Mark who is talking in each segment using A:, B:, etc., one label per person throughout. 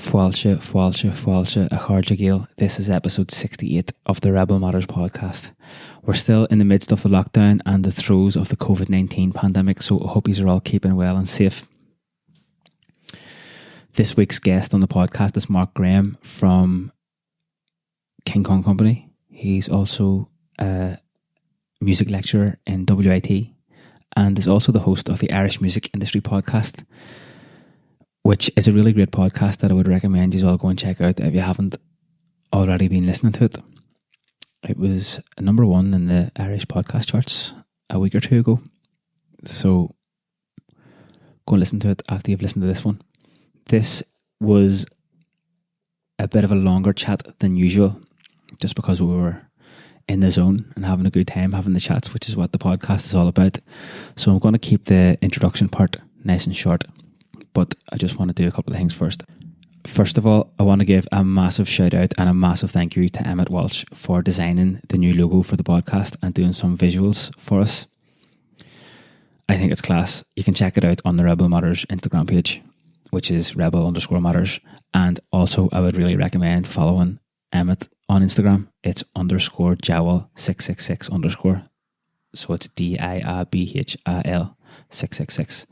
A: Fáilte, a Cháirde Gael. This is episode 68 of the Rebel Matters podcast. We're still in the midst of the lockdown and the throes of the COVID-19 pandemic, so I hope you are all keeping well and safe. This week's guest on the podcast is Mark Graham from King Kong Company. He's also a music lecturer in WIT and is also the host of the Irish Music Industry podcast, which is a really great podcast that I would recommend you all go and check out if you haven't already been listening to it. It was number one in the Irish podcast charts a week or two ago. So go and listen to it after you've listened to this one. This was a bit of a longer chat than usual, just because we were in the zone and having a good time having the chats, which is what the podcast is all about. So I'm going to keep the introduction part nice and short, but I just want to do a couple of things first. First of all, I want to give a massive shout out and a massive thank you to Emmett Walsh for designing the new logo for the podcast and doing some visuals for us. I think it's class. You can check it out on the Rebel Matters Instagram page, which is rebel_matters. And also I would really recommend following Emmett on Instagram. It's _Jowl666_. So it's DIABHAL 666.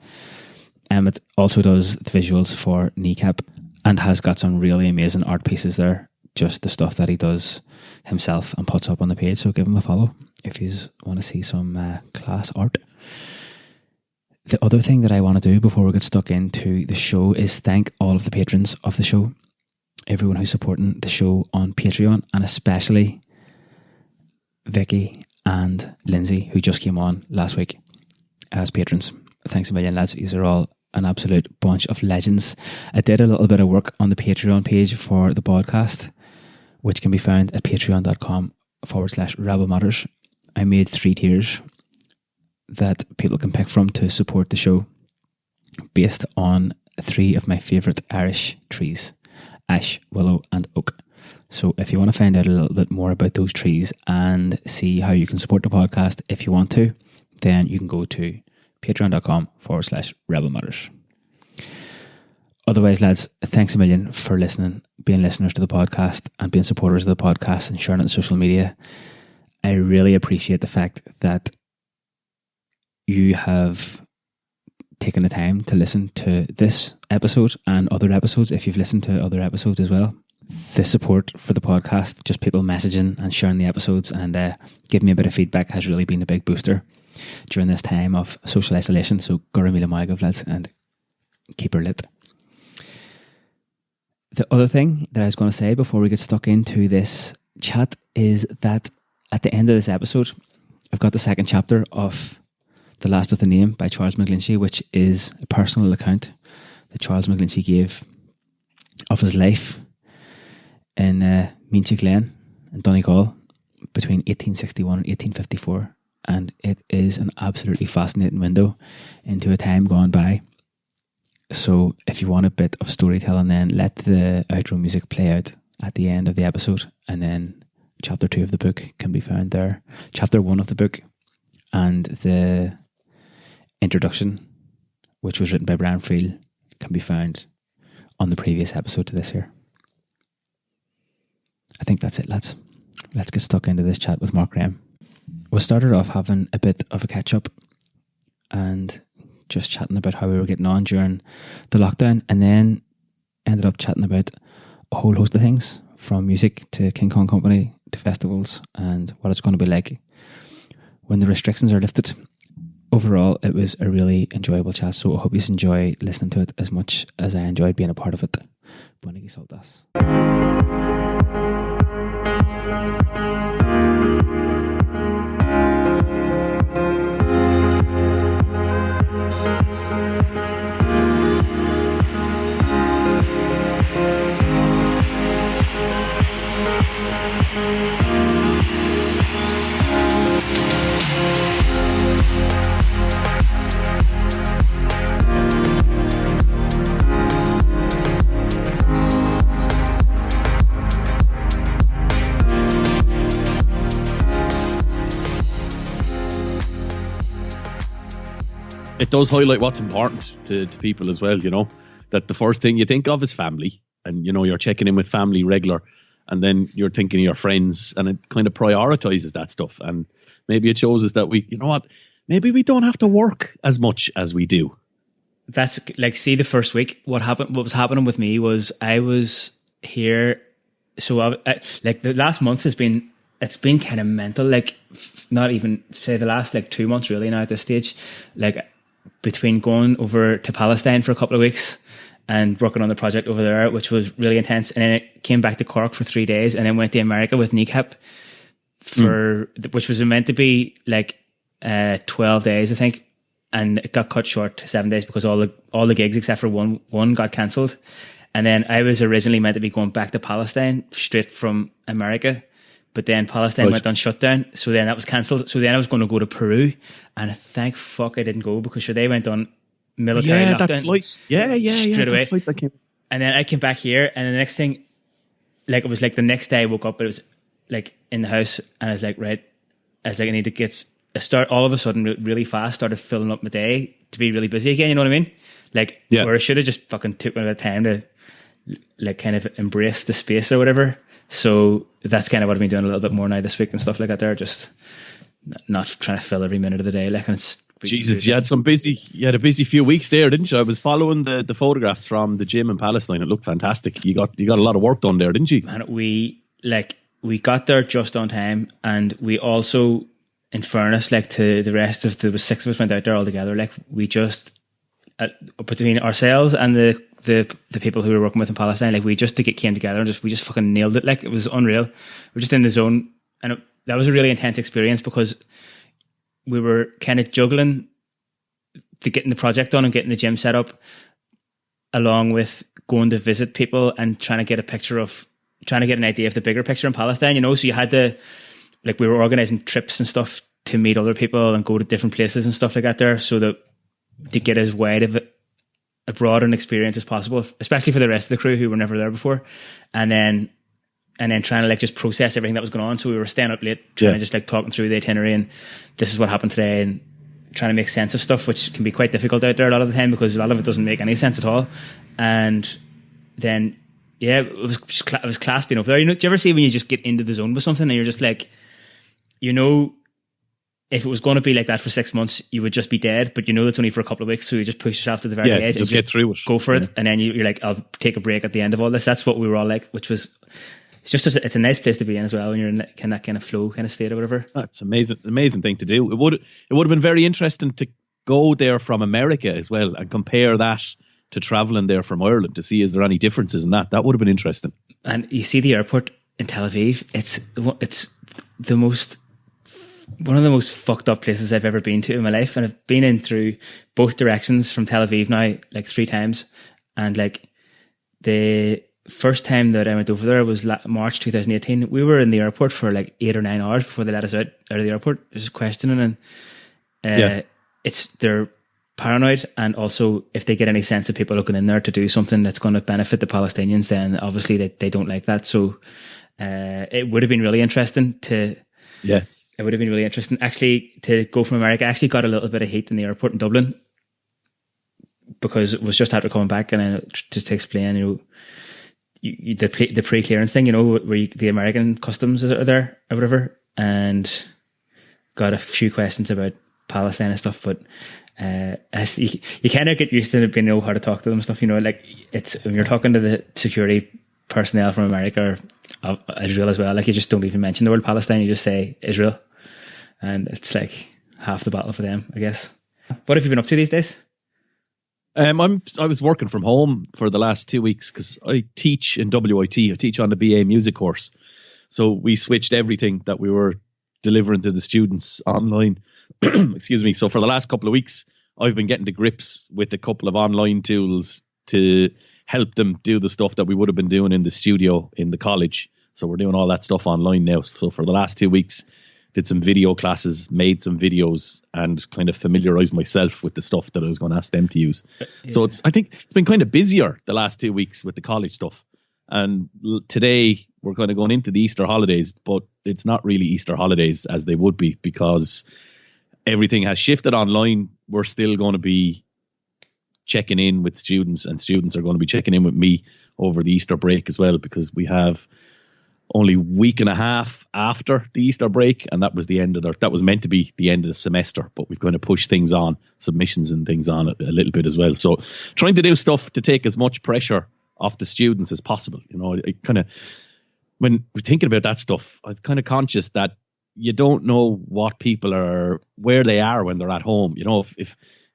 A: Emmett also does the visuals for Kneecap and has got some really amazing art pieces there. Just the stuff that he does himself and puts up on the page. So give him a follow if you want to see some class art. The other thing that I want to do before we get stuck into the show is thank all of the patrons of the show. Everyone who's supporting the show on Patreon, and especially Vicky and Lindsay, who just came on last week as patrons. Thanks a million, lads. These are all an absolute bunch of legends. I did a little bit of work on the Patreon page for the podcast, which can be found at patreon.com/Rebel Matters. I made 3 tiers that people can pick from to support the show based on 3 of my favourite Irish trees: ash, willow and oak. So if you want to find out a little bit more about those trees and see how you can support the podcast if you want to, then you can go to patreon.com/Rebel Matters. Otherwise, lads, thanks a million for listening, being listeners to the podcast and being supporters of the podcast and sharing it on social media. I really appreciate the fact that you have taken the time to listen to this episode and other episodes, if you've listened to other episodes as well. The support for the podcast, just people messaging and sharing the episodes and giving me a bit of feedback, has really been a big booster during this time of social isolation. So gura mila maigah, lads, and keep her lit. The other thing that I was going to say before we get stuck into this chat is that at the end of this episode, I've got the second chapter of The Last of the Name by Charles McGlinchey, which is a personal account that Charles McGlinchey gave of his life in Meanchik Lane in Donegal between 1861 and 1854. And it is an absolutely fascinating window into a time gone by. So if you want a bit of storytelling, then let the outro music play out at the end of the episode, and then chapter 2 of the book can be found there. Chapter 1 of the book and the introduction, which was written by Brian Friel, can be found on the previous episode to this here. I think that's it, lads. Let's get stuck into this chat with Mark Graham. We started off having a bit of a catch up and just chatting about how we were getting on during the lockdown, and then ended up chatting about a whole host of things, from music to King Kong Company to festivals and what it's going to be like when the restrictions are lifted. Overall, it was a really enjoyable chat, so I hope you enjoy listening to it as much as I enjoyed being a part of it. Buenas soldas.
B: It does highlight what's important to people as well, you know, that the first thing you think of is family. and you're checking in with family regular, and then you're thinking of your friends, and it kind of prioritizes that stuff. And maybe it shows us that maybe we don't have to work as much as we do.
A: That's like, see, the first week, what was happening with me was I was here. So like the last month it's been kind of mental, like not even say the last like 2 months really now at this stage, like between going over to Palestine for a couple of weeks and working on the project over there, which was really intense. And then it came back to Cork for 3 days and then went to America with Kneecap which was meant to be like 12 days, I think. And it got cut short to 7 days because all the gigs except for one got cancelled. And then I was originally meant to be going back to Palestine straight from America, but then Palestine went on shutdown, so then that was cancelled. So then I was going to go to Peru, and thank fuck I didn't go, because they went on military lockdown.
B: That flight.
A: Straight away.
B: That flight that came.
A: And then I came back here, and the next thing, like it was like the next day I woke up, it was like in the house, and I was like, right, I need to start all of a sudden really fast, started filling up my day to be really busy again, you know what I mean? Like, where I should have just fucking took a bit of time to like kind of embrace the space or whatever. So that's kind of what I've been doing a little bit more now this week and stuff like that there, just not trying to fill every minute of the day. Like, and it's
B: Jesus, you had a busy few weeks there, didn't you? I was following the photographs from the gym in Palestine. It looked fantastic. You got a lot of work done there, didn't you?
A: Man, we got there just on time, and we also, in fairness, like to the rest of there was 6 of us went out there all together. Like we just between ourselves and the people who we were working with in Palestine, like we just came together and we just fucking nailed it. Like it was unreal. We're just in the zone, and that was a really intense experience because we were kind of juggling getting the project done and getting the gym set up, along with going to visit people and trying to get an idea of the bigger picture in Palestine. So you had to, like, we were organizing trips and stuff to meet other people and go to different places and stuff like that there, so that to get as wide of a broad an experience as possible, especially for the rest of the crew who were never there before, and then trying to like just process everything that was going on. So we were staying up late trying to just like talking through the itinerary and this is what happened today, and trying to make sense of stuff, which can be quite difficult out there a lot of the time because a lot of it doesn't make any sense at all. And then it was class being over there. Do you ever see when you just get into the zone with something and you're just like, if it was going to be like that for 6 months, you would just be dead, but it's only for a couple of weeks, so you just push yourself to the very edge and just
B: get through it.
A: Go for it, and then you're like, I'll take a break at the end of all this. That's what we were all like, which was it's a nice place to be in as well when you're in that kind of flow kind of state or whatever.
B: That's amazing thing to do. It would have been very interesting to go there from America as well and compare that to traveling there from Ireland to see is there any differences in that. That would have been interesting.
A: And you see the airport in Tel Aviv, it's one of the most fucked up places I've ever been to in my life, and I've been in through both directions from Tel Aviv now like 3 times, and like the first time that I went over there was March 2018. We were in the airport for like 8 or 9 hours before they let us out of the airport, just questioning, and they're paranoid, and also if they get any sense of people looking in there to do something that's going to benefit the Palestinians, then obviously they don't like that. So it would have been really interesting It would have been really interesting actually to go from America. I actually got a little bit of heat in the airport in Dublin because it was just after coming back, and then just to explain, the pre-clearance thing, where the American customs are there or whatever, and got a few questions about Palestine and stuff, but you kind of get used to being know how to talk to them and stuff, like it's when you're talking to the security personnel from America or Israel as well, like you just don't even mention the word Palestine, you just say Israel. And it's like half the battle for them, I guess. What have you been up to these days?
B: I was working from home for the last 2 weeks because I teach in WIT. I teach on the BA music course. So we switched everything that we were delivering to the students online. Excuse me. So for the last couple of weeks, I've been getting to grips with a couple of online tools to help them do the stuff that we would have been doing in the studio in the college. So we're doing all that stuff online now. So for the last 2 weeks, did some video classes, made some videos, and kind of familiarized myself with the stuff that I was going to ask them to use. Yeah. So I think it's been kind of busier the last 2 weeks with the college stuff. And today we're kind of going into the Easter holidays, but it's not really Easter holidays as they would be because everything has shifted online. We're still going to be checking in with students, and students are going to be checking in with me over the Easter break as well, because we have only a week and a half after the Easter break, and that was that was meant to be the end of the semester, but we've kind of pushed things on, submissions and things on a little bit as well. So trying to do stuff to take as much pressure off the students as possible. When we're thinking about that stuff, I was kind of conscious that you don't know what people where they are when they're at home.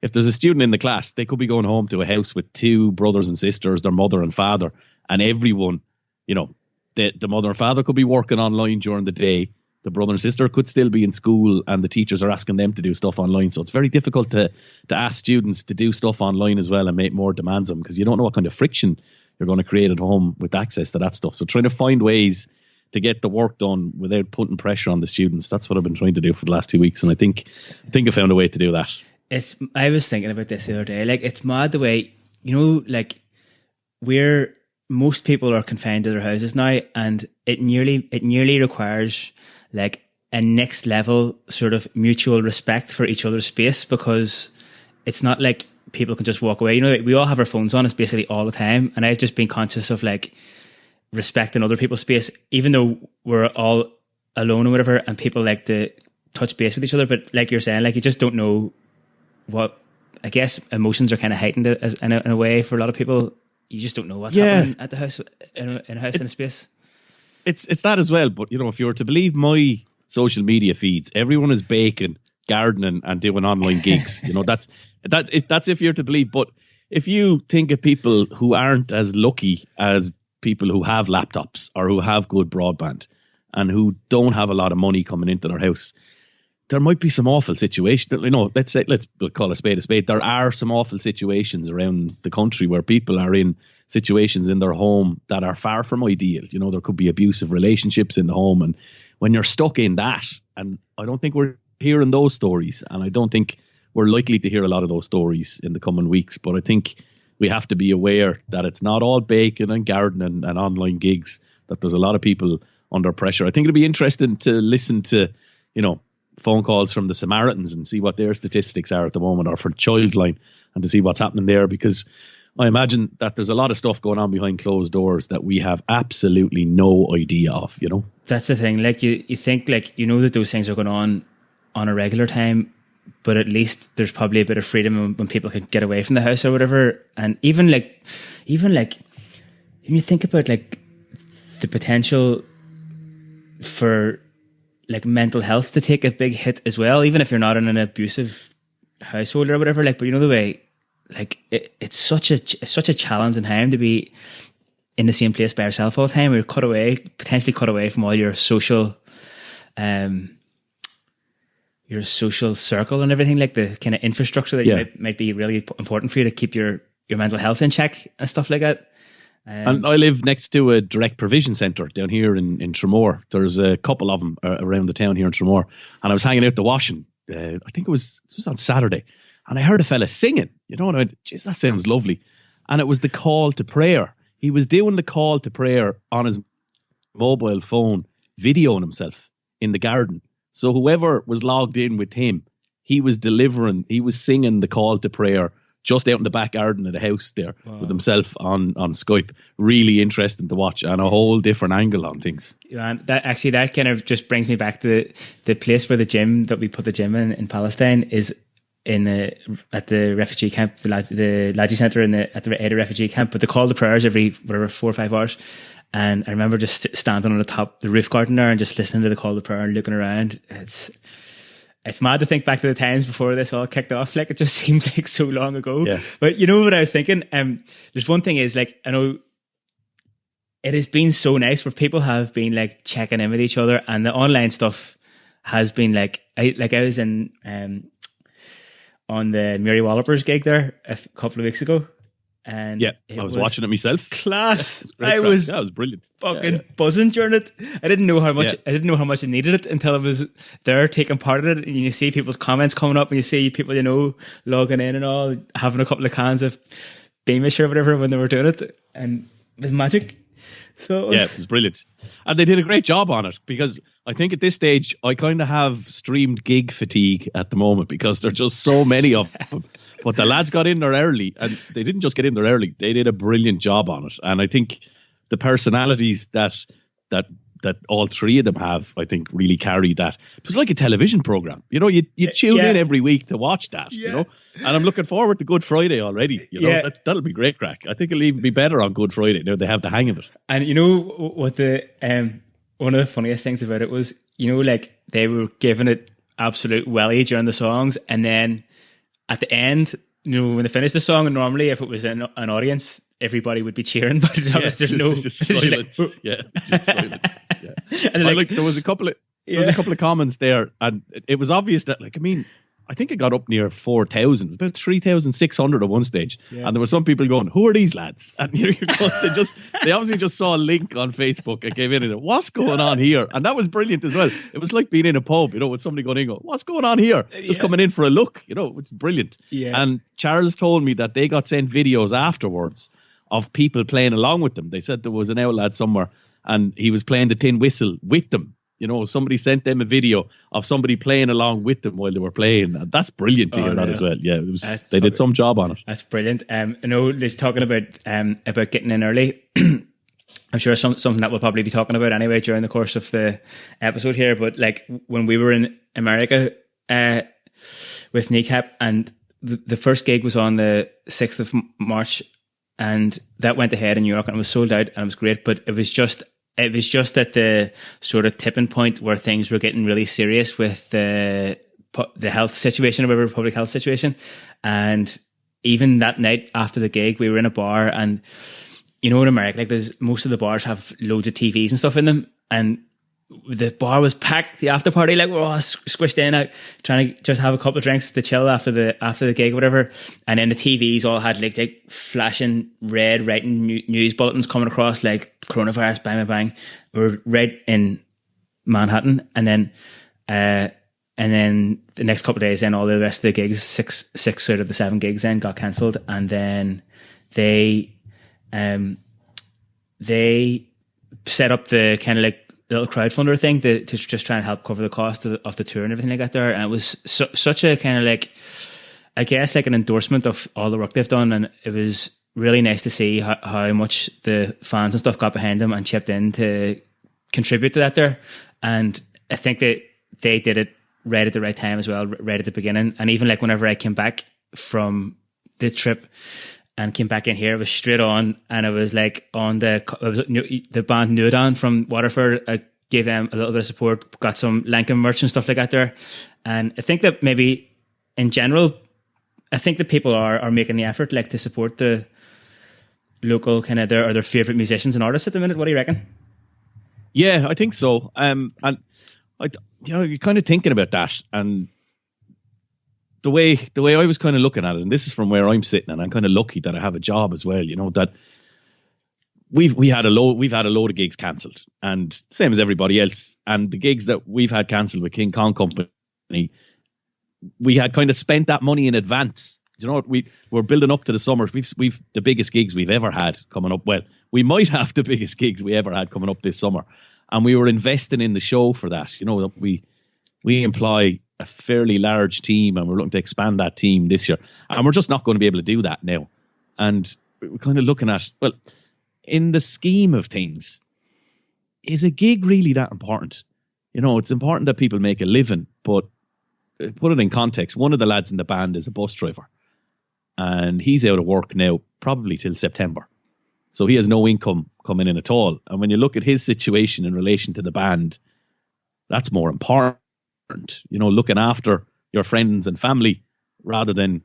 B: If there's a student in the class, they could be going home to a house with two brothers and sisters, their mother and father, and everyone, the mother and father could be working online during the day. The brother and sister could still be in school, and the teachers are asking them to do stuff online. So it's very difficult to ask students to do stuff online as well and make more demands on them, because you don't know what kind of friction you're going to create at home with access to that stuff. So trying to find ways to get the work done without putting pressure on the students, that's what I've been trying to do for the last 2 weeks. And I think I found a way to do that.
A: I was thinking about this the other day. Like, it's mad the way, most people are confined to their houses now, and it nearly requires like a next level sort of mutual respect for each other's space, because it's not like people can just walk away. We all have our phones on us basically all the time, and I've just been conscious of like respecting other people's space, even though we're all alone or whatever, and people like to touch base with each other. But like you're saying, like, you just don't know what, I guess emotions are kind of heightened in a way for a lot of people. You just don't know what's happening at the house, in a space.
B: It's that as well. But if you were to believe my social media feeds, everyone is baking, gardening, and doing online gigs. That's if you're to believe. But if you think of people who aren't as lucky as people who have laptops or who have good broadband and who don't have a lot of money coming into their house, there might be some awful situations. Let's call a spade a spade. There are some awful situations around the country where people are in situations in their home that are far from ideal. There could be abusive relationships in the home, and when you're stuck in that, and I don't think we're hearing those stories, and I don't think we're likely to hear a lot of those stories in the coming weeks. But I think we have to be aware that it's not all baking and gardening and online gigs, that there's a lot of people under pressure. I think it'll be interesting to listen to, phone calls from the Samaritans and see what their statistics are at the moment, or for Childline, and to see what's happening there, because I imagine that there's a lot of stuff going on behind closed doors that we have absolutely no idea of,
A: That's the thing. Like, you think, like, that those things are going on a regular time, but at least there's probably a bit of freedom when people can get away from the house or whatever. And even like when you think about like the potential for like mental health to take a big hit as well, even if you're not in an abusive household or whatever, like, but the way, like, it's such a challenging time to be in the same place by yourself all the time. You're potentially cut away from all your social circle and everything, like the kind of infrastructure that might be really important for you to keep your mental health in check and stuff like that.
B: And I live next to a direct provision centre down here in Tramore. There's a couple of them around the town here in Tramore. And I was hanging out the washing. I think it was on Saturday. And I heard a fella singing, and I went, geez, that sounds lovely. And it was the call to prayer. He was doing the call to prayer on his mobile phone, videoing himself in the garden. So whoever was logged in with him, he was singing the call to prayer just out in the back garden of the house there. Wow. With himself on Skype. Really interesting to watch, and a whole different angle on things.
A: Yeah, and that kind of just brings me back to the place where that we put the gym in Palestine is at the refugee camp, the Laji Centre at the Ada refugee camp. But they call the prayers every 4 or 5 hours. And I remember just standing on the roof garden there and just listening to the call to prayer and looking around. It's mad to think back to the times before this all kicked off. Like, it just seems like so long ago. Yeah. But what I was thinking? There's one thing is, like, I know it has been so nice where people have been like checking in with each other, and the online stuff has been like, I was in on the Mary Wallopers gig there a couple of weeks ago. And
B: I was watching it myself.
A: Class.
B: That was brilliant.
A: Fucking buzzing during it. I didn't know how much I needed it until I was there taking part in it. And you see people's comments coming up, and you see people logging in and all, having a couple of cans of Beamish or whatever when they were doing it, and it was magic. So
B: yeah, it was brilliant. And they did a great job on it, because I think at this stage I kind of have streamed gig fatigue at the moment, because there are just so many of them. But the lads got in there early, and they didn't just get in there early, they did a brilliant job on it. And I think the personalities that all three of them have, I think, really carried that. It was like a television program. You know, you tune in every week to watch that, you know. And I'm looking forward to Good Friday already. You know, that'll be great crack. I think it'll even be better on Good Friday. Now they have the hang of it.
A: And you know what the one of the funniest things about it was, you know, like they were giving it absolute welly during the songs, and then at the end, you know, when they finished the song, and normally if it was an audience, everybody would be cheering, but there's
B: just silence. Just silence. Yeah. And like, there was a couple of comments there, and it was obvious that, like, I mean, I think it got up near 4,000, about 3,600 at one stage, and there were some people going, "Who are these lads?" And you're going, they obviously just saw a link on Facebook and came in and said, "What's going on here?" And that was brilliant as well. It was like being in a pub, you know, with somebody going in, and go, "What's going on here?" Just coming in for a look, you know, it's brilliant.
A: Yeah.
B: And Charles told me that they got sent videos afterwards of people playing along with them. They said there was an out lad somewhere, and he was playing the tin whistle with them. You know, somebody sent them a video of somebody playing along with them while they were playing. That's brilliant to hear that as well. Yeah, it was. They did some job on it.
A: That's brilliant. I know they're talking about getting in early. I'm sure something that we'll probably be talking about anyway during the course of the episode here. But like when we were in America with Kneecap, and the first gig was on the 6th of March, and that went ahead in New York, and it was sold out, and it was great. But it was just at the sort of tipping point where things were getting really serious with the health situation, or whatever, public health situation. And even that night after the gig, we were in a bar, and you know, in America, like most of the bars have loads of TVs and stuff in them, and the bar was packed. The after party, like we're all squished in out, trying to just have a couple of drinks to chill after the gig, or whatever. And then the TVs all had like flashing red writing news bulletins coming across, like coronavirus, bang, bang, bang. We're right in Manhattan, and then the next couple of days, then all the rest of the gigs, six out of the 7 gigs, then got cancelled, and then they set up the kind of like little crowdfunder thing to just try and help cover the cost of the tour and everything like that there. And it was such a kind of like, I guess, like an endorsement of all the work they've done. And it was really nice to see how much the fans and stuff got behind them and chipped in to contribute to that there. And I think that they did it right at the right time as well, right at the beginning. And even like whenever I came back from the trip and came back in here, it was straight on, and it was like on the band Nudan from Waterford. I gave them a little bit of support, got some Lankan merch and stuff like that there. And I think that maybe in general, I think that people are making the effort, like, to support the local kind of their favorite musicians and artists at the minute. What do you reckon?
B: Yeah, I think so. And you're kind of thinking about that, and the way I was kind of looking at it, and this is from where I'm sitting, and I'm kind of lucky that I have a job as well. You know, that we've had a load of gigs cancelled, and same as everybody else. And the gigs that we've had cancelled with King Kong Company, we had kind of spent that money in advance. You know what? We're building up to the summers. We've the biggest gigs we've ever had coming up. Well, we might have the biggest gigs we ever had coming up this summer, and we were investing in the show for that. You know, we employ a fairly large team, and we're looking to expand that team this year, and we're just not going to be able to do that now. And we're kind of looking at, well, in the scheme of things, is a gig really that important? You know, it's important that people make a living, but put it in context. One of the lads in the band is a bus driver, and he's out of work now probably till September, so he has no income coming in at all. And when you look at his situation in relation to the band, that's more important. You know, looking after your friends and family rather than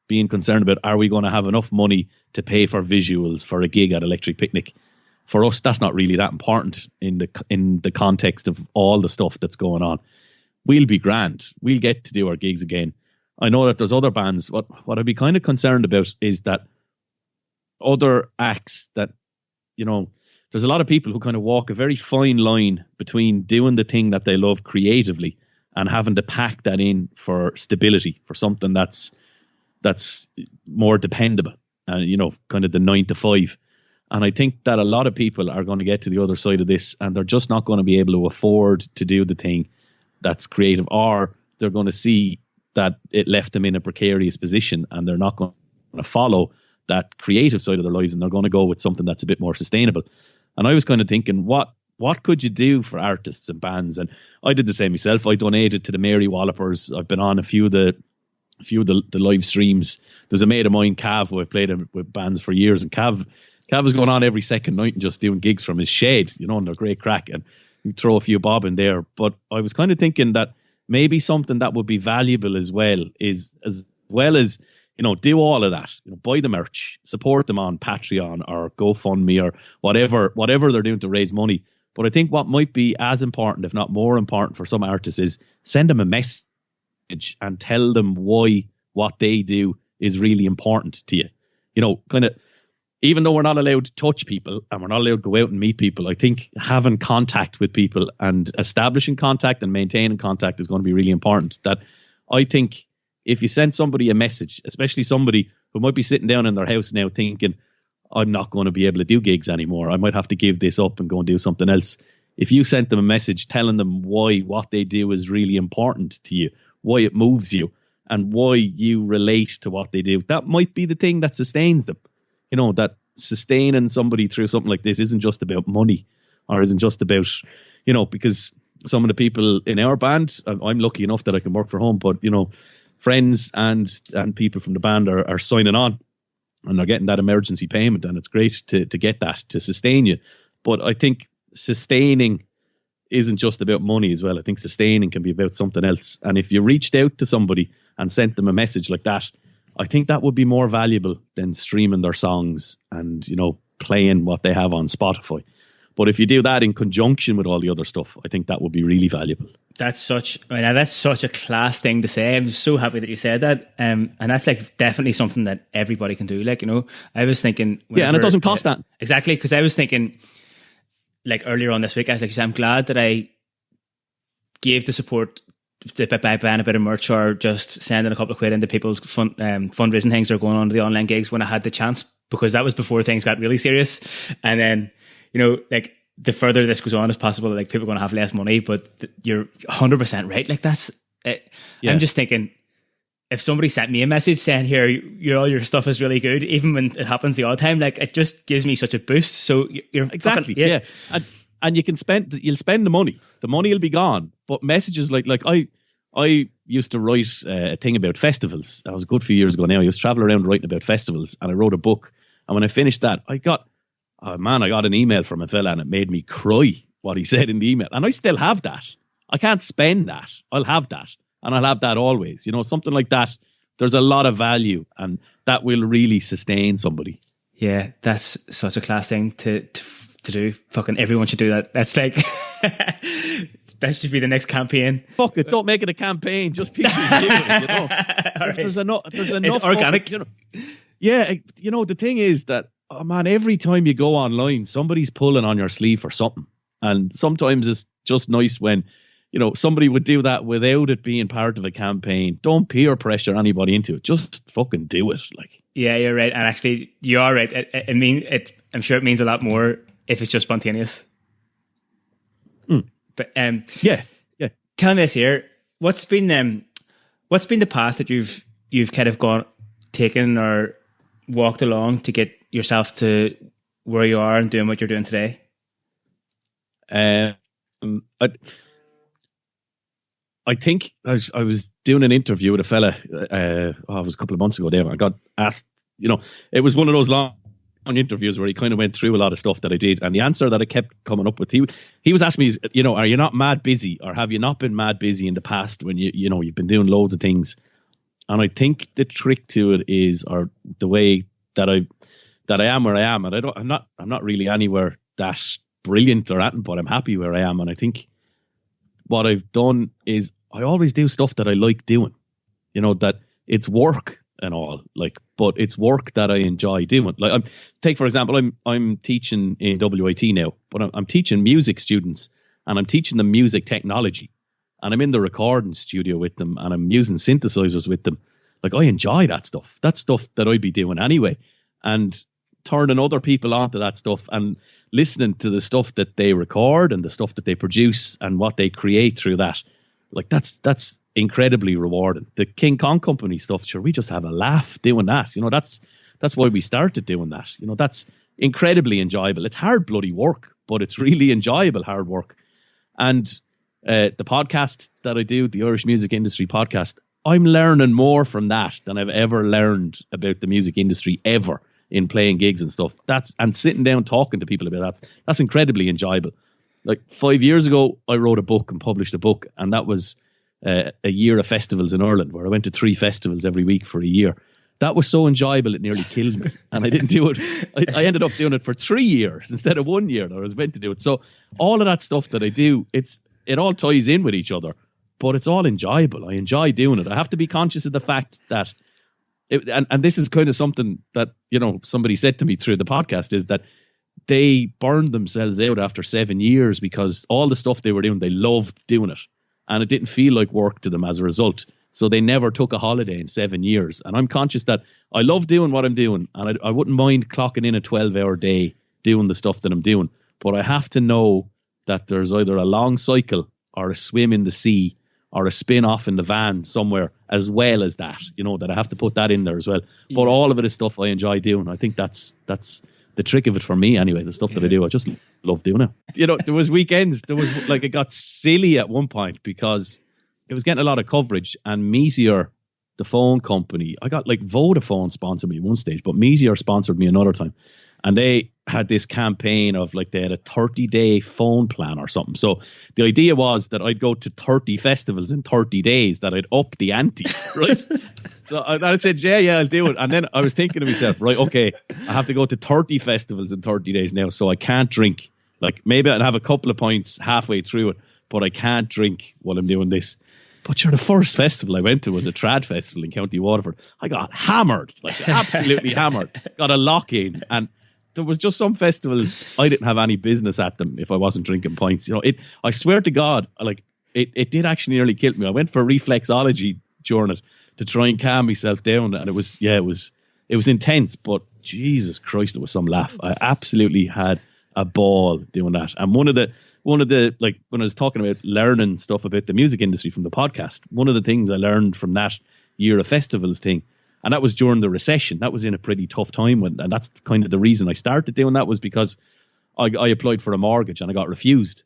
B: being concerned about, are we going to have enough money to pay for visuals for a gig at Electric Picnic? For us, that's not really that important in the context of all the stuff that's going on. We'll be grand. We'll get to do our gigs again. I know that there's other bands. What I'd be kind of concerned about is that other acts that, you know, there's a lot of people who kind of walk a very fine line between doing the thing that they love creatively and having to pack that in for stability, for something that's more dependable, and, you know, kind of the 9 to 5. And I think that a lot of people are going to get to the other side of this and they're just not going to be able to afford to do the thing that's creative, or they're going to see that it left them in a precarious position and they're not going to follow that creative side of their lives and they're going to go with something that's a bit more sustainable. And I was kind of thinking, what could you do for artists and bands? And I did the same myself. I donated to the Mary Wallopers. I've been on a few of the live streams. There's a mate of mine, Cav, who I've played with bands for years, and Cav is going on every second night and just doing gigs from his shed, and they're great crack, and you throw a few bob in there. But I was kind of thinking that maybe something that would be valuable as well is, as well as, do all of that, buy the merch, support them on Patreon or GoFundMe or whatever they're doing to raise money. But I think what might be as important, if not more important for some artists, is send them a message and tell them why what they do is really important to you. Kind of, even though we're not allowed to touch people and we're not allowed to go out and meet people, I think having contact with people and establishing contact and maintaining contact is going to be really important. That I think if you send somebody a message, especially somebody who might be sitting down in their house now thinking, I'm not going to be able to do gigs anymore, I might have to give this up and go and do something else. If you sent them a message telling them why what they do is really important to you, why it moves you, and why you relate to what they do, that might be the thing that sustains them. That sustaining somebody through something like this isn't just about money, or isn't just about, because some of the people in our band, I'm lucky enough that I can work from home, but, friends and people from the band are signing on and they're getting that emergency payment, and it's great to get that to sustain you. But I think sustaining isn't just about money as well. I think sustaining can be about something else. And if you reached out to somebody and sent them a message like that, I think that would be more valuable than streaming their songs and, playing what they have on Spotify. But if you do that in conjunction with all the other stuff, I think that would be really valuable.
A: That's such a class thing to say. I'm so happy that you said that. And that's definitely something that everybody can do. I was thinking...
B: and it doesn't cost that.
A: Exactly, because I was thinking, earlier on this week, I was I'm glad that I gave the support by buying a bit of merch or just sending a couple of quid into people's fundraising things or going on to the online gigs when I had the chance, because that was before things got really serious. And then, the further this goes on as possible, people are going to have less money, but you're 100% right. That's it. Yeah. I'm just thinking, if somebody sent me a message saying, here, all your stuff is really good, even when it happens the odd time, it just gives me such a boost. So you're
B: exactly, yeah. And you'll spend the money. The money will be gone. But messages like I used to write a thing about festivals. That was a good few years ago now. I used to travel around writing about festivals, and I wrote a book. And when I finished that, I got an email from a fella, and it made me cry what he said in the email. And I still have that. I can't spend that. I'll have that. And I'll have that always. Something like that. There's a lot of value, and that will really sustain somebody.
A: Yeah, that's such a class thing to do. Fucking everyone should do that. That's that should be the next campaign.
B: Fuck it, don't make it a campaign. Just people do it, Right. There's enough.
A: It's organic.
B: Yeah, the thing is that, every time you go online, somebody's pulling on your sleeve for something. And sometimes it's just nice when, somebody would do that without it being part of a campaign. Don't peer pressure anybody into it. Just fucking do it.
A: Yeah, you're right. And actually, you are right. I'm sure it means a lot more if it's just spontaneous. But
B: yeah.
A: Tell me this here. What's been the path that you've kind of taken or walked along to get yourself to where you are and doing what you're doing today?
B: I think I was doing an interview with a fella. It was a couple of months ago. There, I got asked. It was one of those long interviews where he kind of went through a lot of stuff that I did, and the answer that I kept coming up with, he was asking me, are you not mad busy, or have you not been mad busy in the past when you've been doing loads of things? And I think the trick to it is, or the way that I am where I am, and I'm not really anywhere that brilliant or anything, but I'm happy where I am. And I think what I've done is I always do stuff that I like doing, that it's work and all, but it's work that I enjoy doing. Take for example, I'm teaching in WIT now, but I'm teaching music students, and I'm teaching them music technology, and I'm in the recording studio with them, and I'm using synthesizers with them. I enjoy that stuff. That's stuff that I'd be doing anyway. And turning other people onto that stuff and listening to the stuff that they record and the stuff that they produce and what they create through that. Like that's incredibly rewarding. The King Kong Company stuff, sure, we just have a laugh doing that. You know, that's why we started doing that. You know, that's incredibly enjoyable. It's hard bloody work, but it's really enjoyable hard work. And the podcast that I do, the Irish Music Industry Podcast, I'm learning more from that than I've ever learned about the music industry ever in playing gigs and stuff. And sitting down talking to people about that's incredibly enjoyable. Like 5 years ago, I wrote a book and published a book, and that was a year of festivals in Ireland, where I went to 3 festivals every week for a year. That was so enjoyable, it nearly killed me. And I didn't do it. I ended up doing it for 3 years instead of 1 year that I was meant to do it. So all of that stuff that I do, it all ties in with each other, but it's all enjoyable. I enjoy doing it. I have to be conscious of the fact that, and this is kind of something that, you know, somebody said to me through the podcast, is that they burned themselves out after 7 years because all the stuff they were doing, they loved doing it. And it didn't feel like work to them as a result. So they never took a holiday in 7 years. And I'm conscious that I love doing what I'm doing. And I wouldn't mind clocking in a 12-hour day doing the stuff that I'm doing. But I have to know that there's either a long cycle or a swim in the sea or a spin off in the van somewhere as well as that. You know, that I have to put that in there as well. Yeah. But all of it is stuff I enjoy doing. I think that's the trick of it for me anyway, the stuff that I do. I just love doing it. You know, there was weekends, it got silly at one point because it was getting a lot of coverage, and Meteor, the phone company, I got like Vodafone sponsored me at one stage, but Meteor sponsored me another time. And they had this campaign of like, they had a 30-day phone plan or something. So the idea was that I'd go to 30 festivals in 30 days, that I'd up the ante, right? So I said, yeah, I'll do it. And then I was thinking to myself, right, okay, I have to go to 30 festivals in 30 days now, so I can't drink. Like, maybe I'll have a couple of pints halfway through it, but I can't drink while I'm doing this. But sure, the first festival I went to was a trad festival in County Waterford. I got hammered, like absolutely hammered. Got a lock-in, and there was just some festivals I didn't have any business at them if I wasn't drinking pints. You know, I swear to God, like it did actually nearly kill me. I went for reflexology during it to try and calm myself down, and it was intense. But Jesus Christ, it was some laugh. I absolutely had a ball doing that. And one of the like, when I was talking about learning stuff about the music industry from the podcast, one of the things I learned from that year of festivals thing, and that was during the recession. That was in a pretty tough time, and that's kind of the reason I started doing that, was because I applied for a mortgage and I got refused.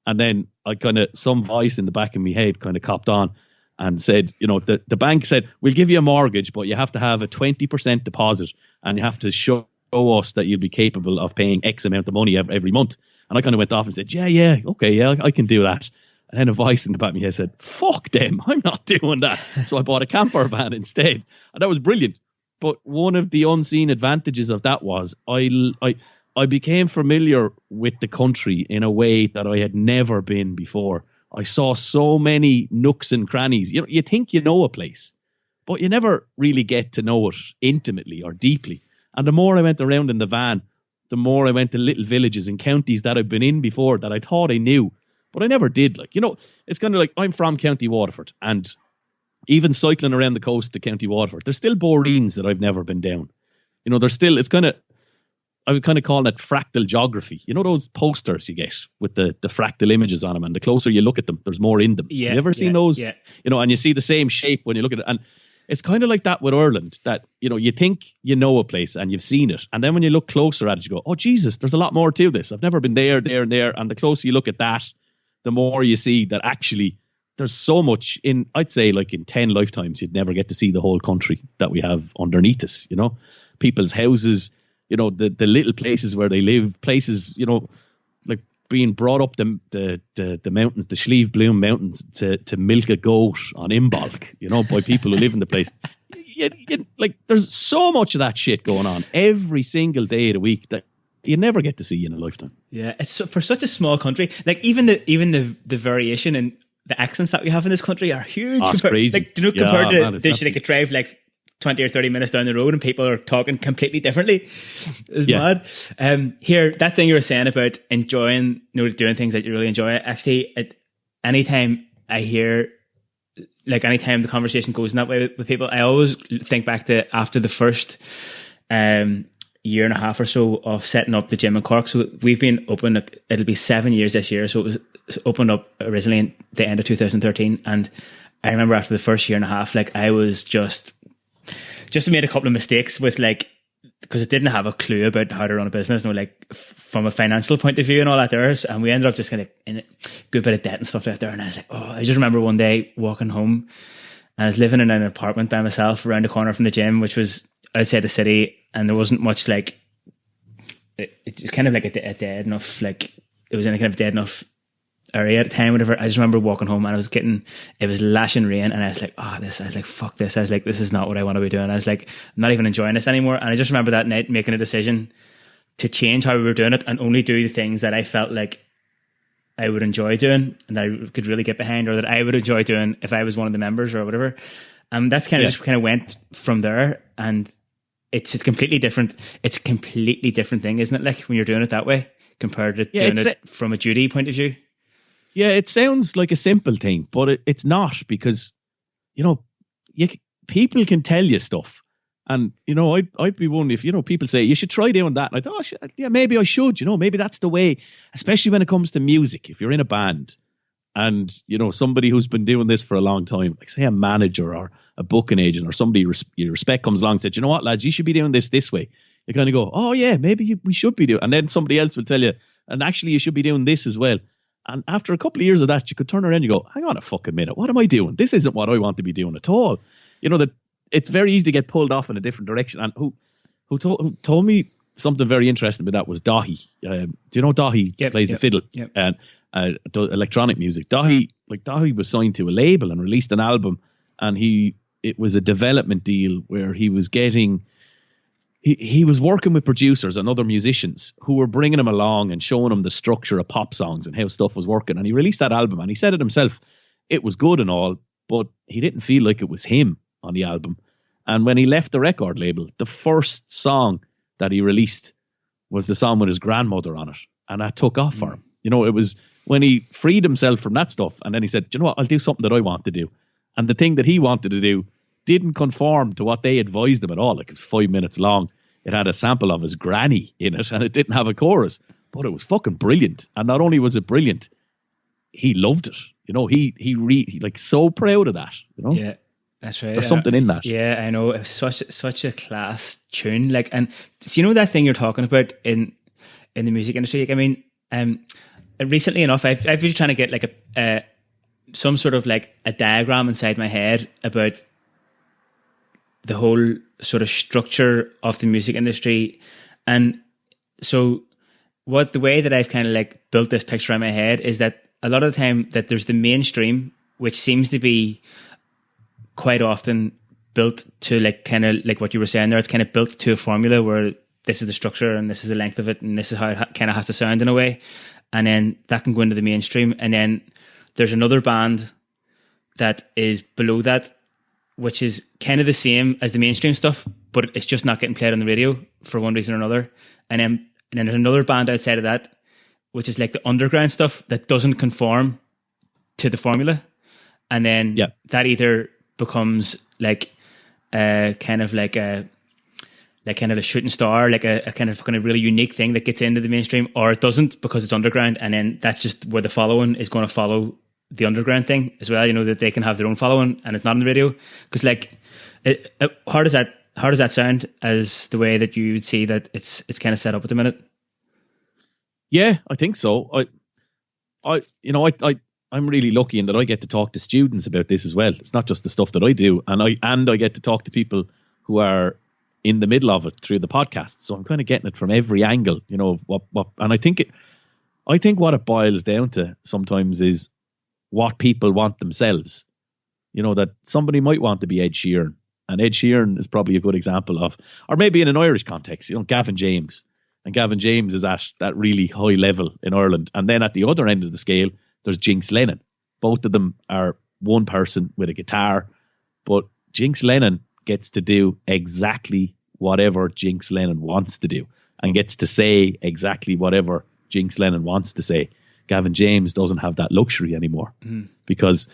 B: And then I kind of, some voice in the back of my head kind of copped on and said, you know, the bank said, we'll give you a mortgage, but you have to have a 20% deposit and you have to show us that you'll be capable of paying X amount of money every month. And I kind of went off and said, yeah, okay, yeah, I can do that. And then a voice in the back of my head said, fuck them, I'm not doing that. So I bought a camper van instead. And that was brilliant. But one of the unseen advantages of that was I became familiar with the country in a way that I had never been before. I saw so many nooks and crannies. You know, you think you know a place, but you never really get to know it intimately or deeply. And the more I went around in the van, the more I went to little villages and counties that I've been in before that I thought I knew, but I never did. Like, you know, it's kind of like, I'm from County Waterford, and even cycling around the coast to County Waterford, there's still boreens that I've never been down. You know, there's still, it's kind of, I would kind of call it fractal geography. You know those posters you get with the fractal images on them, and the closer you look at them, there's more in them.
A: Yeah,
B: you ever seen those?
A: Yeah.
B: You know, and you see the same shape when you look at it. And it's kind of like that with Ireland, that, you know, you think you know a place and you've seen it. And then when you look closer at it, you go, oh, Jesus, there's a lot more to this. I've never been there, and there. And the closer you look at that, the more you see that actually there's so much in, I'd say like in 10 lifetimes, you'd never get to see the whole country that we have underneath us, you know, people's houses, you know, the little places where they live, places, you know, like being brought up the mountains, the Slieve Bloom Mountains to milk a goat on Imbolc, you know, by people who live in the place. Like, there's so much of that shit going on every single day of the week that you never get to see in a lifetime.
A: Yeah, it's for such a small country. Like, even the variation in the accents that we have in this country are huge.
B: Oh, it's crazy.
A: Like, you know, compared to this, like a drive like 20 or 30 minutes down the road and people are talking completely differently. It's mad. Here, that thing you were saying about enjoying, you know, doing things that you really enjoy, actually, anytime I hear, like, anytime the conversation goes in that way with people, I always think back to after the first, year and a half or so of setting up the gym in Cork. So we've been open, it'll be 7 years this year. So it was opened up originally in the end of 2013. And I remember after the first year and a half, like I was just made a couple of mistakes with like, because it didn't have a clue about how to run a business, like from a financial point of view and all that there. And we ended up just kind of in a good bit of debt and stuff like that there. And I was like, I just remember one day walking home and I was living in an apartment by myself around the corner from the gym, which was outside the city. And there wasn't much like, it was kind of like a dead enough, like it was in a kind of dead enough area at the time, whatever. I just remember walking home and it was lashing rain and I was like, I was like, fuck this. I was like, this is not what I want to be doing. I was like, I'm not even enjoying this anymore. And I just remember that night making a decision to change how we were doing it and only do the things that I felt like I would enjoy doing and that I could really get behind, or that I would enjoy doing if I was one of the members or whatever. That's kind of just kind of went from there. And it's a completely different thing, isn't it? Like when you're doing it that way compared to doing it from a duty point of view.
B: Yeah, it sounds like a simple thing, but it's not, because, people can tell you stuff. And, I'd be one if, people say, you should try doing that. And I thought, maybe I should, maybe that's the way, especially when it comes to music. If you're in a band and, somebody who's been doing this for a long time, like say a manager or a booking agent or somebody you respect comes along and said, you know what, lads, you should be doing this way. You kind of go, oh yeah, maybe we should be doing. And then somebody else will tell you, and actually you should be doing this as well. And after a couple of years of that, you could turn around and you go, hang on a fucking minute, what am I doing? This isn't what I want to be doing at all. That it's very easy to get pulled off in a different direction. And who told me something very interesting about that was Dahi. Do you know Dahi plays the fiddle and does electronic music? Dahi was signed to a label and released an album, and it was a development deal where he was getting. He was working with producers and other musicians who were bringing him along and showing him the structure of pop songs and how stuff was working. And he released that album, and he said it himself, it was good and all, but he didn't feel like it was him on the album. And when he left the record label, the first song that he released was the song with his grandmother on it. And that took off for him. It was when he freed himself from that stuff. And then he said, you know what, I'll do something that I want to do. And the thing that he wanted to do didn't conform to what they advised him at all. Like, it was 5 minutes long. It had a sample of his granny in it, and it didn't have a chorus, but it was fucking brilliant. And not only was it brilliant, he loved it. He like so proud of that.
A: Yeah, that's right.
B: There's something in that.
A: Yeah, I know. It's such a class tune. Like, and so that thing you're talking about in the music industry. Like, I mean, recently enough, I've been trying to get like some sort of like a diagram inside my head about the whole sort of structure of the music industry. And so the way that I've kind of like built this picture in my head is that a lot of the time that there's the mainstream, which seems to be quite often built to like kind of like what you were saying there. It's kind of built to a formula where this is the structure and this is the length of it and this is how it kind of has to sound in a way. And then that can go into the mainstream. And then there's another band that is below that, which is kind of the same as the mainstream stuff, but it's just not getting played on the radio for one reason or another. And then there's another band outside of that, which is like the underground stuff that doesn't conform to the formula. And then that either becomes like kind of a shooting star, like a kind of really unique thing that gets into the mainstream, or it doesn't because it's underground. And then that's just where the following is going to follow the underground thing as well, that they can have their own following and it's not on the radio. Because like, how does that sound as the way that you would see that it's kind of set up at the minute?
B: Yeah, I think so. I'm really lucky in that I get to talk to students about this as well. It's not just the stuff that I do, and I get to talk to people who are in the middle of it through the podcast. So I'm kind of getting it from every angle, what and I think what it boils down to sometimes is what people want themselves. That somebody might want to be Ed Sheeran, and Ed Sheeran is probably a good example of, or maybe in an Irish context, Gavin James. And Gavin James is at that really high level in Ireland. And then at the other end of the scale, there's Jinx Lennon. Both of them are one person with a guitar, but Jinx Lennon gets to do exactly whatever Jinx Lennon wants to do and gets to say exactly whatever Jinx Lennon wants to say. Gavin James doesn't have that luxury anymore because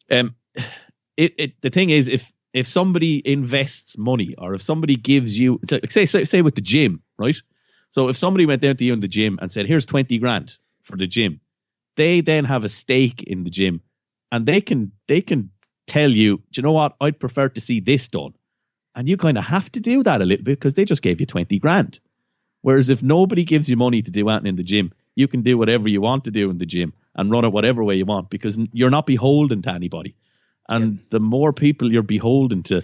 B: the thing is, if somebody invests money, or if somebody gives you, say with the gym, right? So if somebody went down to you in the gym and said, here's 20 grand for the gym, they then have a stake in the gym, and they can tell you, do you know what? I'd prefer to see this done. And you kind of have to do that a little bit because they just gave you 20 grand. Whereas if nobody gives you money to do anything in the gym, you can do whatever you want to do in the gym and run it whatever way you want, because you're not beholden to anybody. And the more people you're beholden to,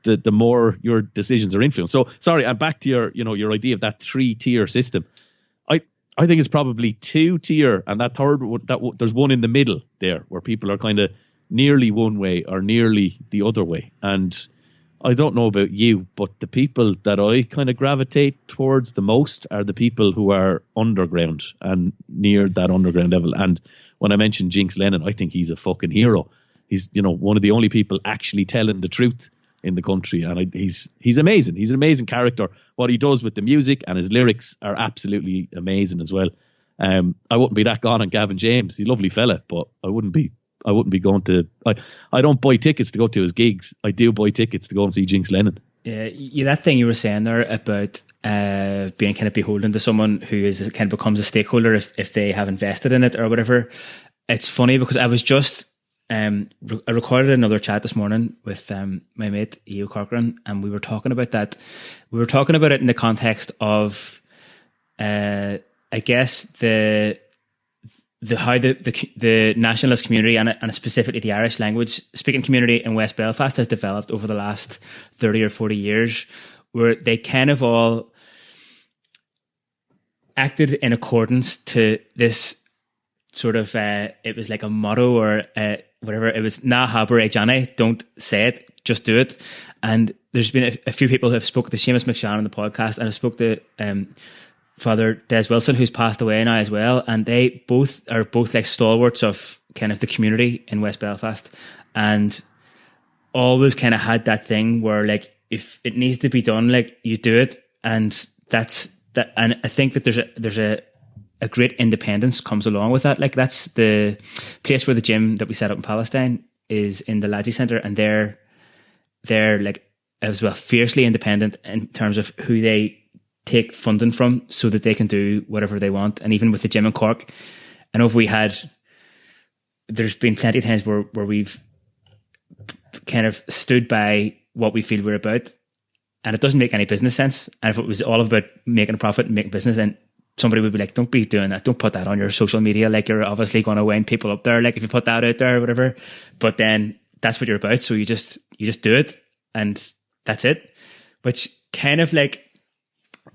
B: the more your decisions are influenced. So, sorry, I'm back to your idea of that 3-tier system. I think it's probably 2-tier, and that third one, there's one in the middle there where people are kind of nearly one way or nearly the other way. And I don't know about you, but the people that I kind of gravitate towards the most are the people who are underground and near that underground level. And when I mentioned Jinx Lennon, I think he's a fucking hero. He's, one of the only people actually telling the truth in the country, and he's amazing. He's an amazing character. What he does with the music and his lyrics are absolutely amazing as well. I wouldn't be that gone on Gavin James. He's a lovely fella, but I wouldn't be going to. I don't buy tickets to go to his gigs. I do buy tickets to go and see Jinx Lennon.
A: Yeah, that thing you were saying there about being kind of beholden to someone who is kind of becomes a stakeholder if they have invested in it or whatever. It's funny because I was just. I recorded another chat this morning with my mate Eo Corcoran, and we were talking about that. We were talking about it in the context of, I guess the how the nationalist community and specifically the Irish language speaking community in West Belfast has developed over the last 30 or 40 years, where they kind of all acted in accordance to this sort of it was like a motto or whatever. It was na haber Johnny, don't say it, just do it. And there's been a few people who have spoken to Seamus McShann on the podcast, and I spoke to Father Des Wilson, who's passed away now as well, and they both are like stalwarts of kind of the community in West Belfast, and always kind of had that thing where like if it needs to be done, like you do it, and that's that. And I think that there's a great independence comes along with that. Like that's the place where the gym that we set up in Palestine is in the Ladji Centre, and they're like as well fiercely independent in terms of who they take funding from, so that they can do whatever they want. And even with the gym in Cork, I know there's been plenty of times where we've kind of stood by what we feel we're about, and it doesn't make any business sense. And if it was all about making a profit and making business, then somebody would be like, don't be doing that. Don't put that on your social media. Like you're obviously going to wind people up there. Like if you put that out there or whatever, but then that's what you're about. So you just do it, and that's it, which kind of like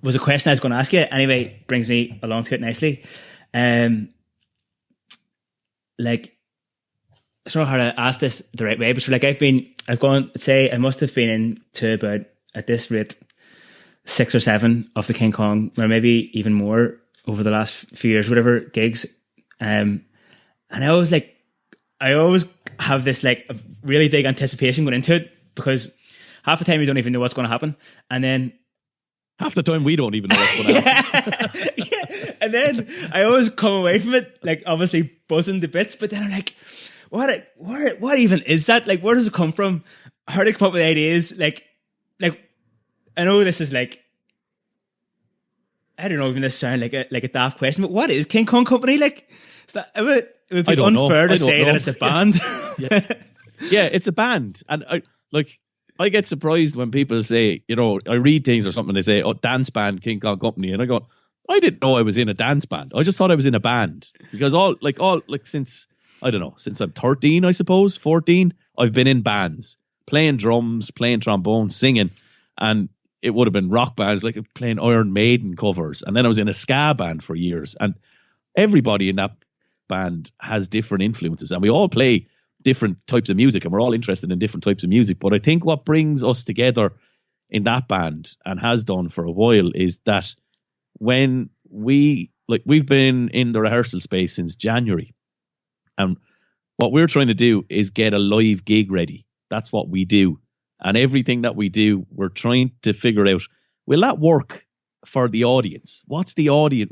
A: was a question I was going to ask you. Anyway, brings me along to it nicely. Like, I don't know how to ask this the right way, but so like I must have been into about, at this rate, 6 or 7 of the King Kong, or maybe even more over the last few years, whatever gigs. And I always have this like a really big anticipation going into it, because half the time you don't even know what's going to happen. And then
B: half the time we don't even know what's going to happen.
A: Yeah. And then I always come away from it, like obviously buzzing to bits, but then I'm like, what even is that? Like, where does it come from? How do they come up with ideas? Like, I know this is like, I don't know, even this sound like a daft question, but what is King Kong Company? Like, is that, it would be unfair to say that it's a band.
B: Yeah, it's a band. And I get surprised when people say, I read things or something, they say, oh, dance band, King Kong Company. And I go, I didn't know I was in a dance band. I just thought I was in a band. Because since I'm 13, I suppose, 14, I've been in bands, playing drums, playing trombone, singing. And it would have been rock bands, like playing Iron Maiden covers. And then I was in a ska band for years. And everybody in that band has different influences. And we all play different types of music, and we're all interested in different types of music. But I think what brings us together in that band, and has done for a while, is that when we've been in the rehearsal space since January, and what we're trying to do is get a live gig ready. That's what we do. And everything that we do, we're trying to figure out, will that work for the audience? What's the audience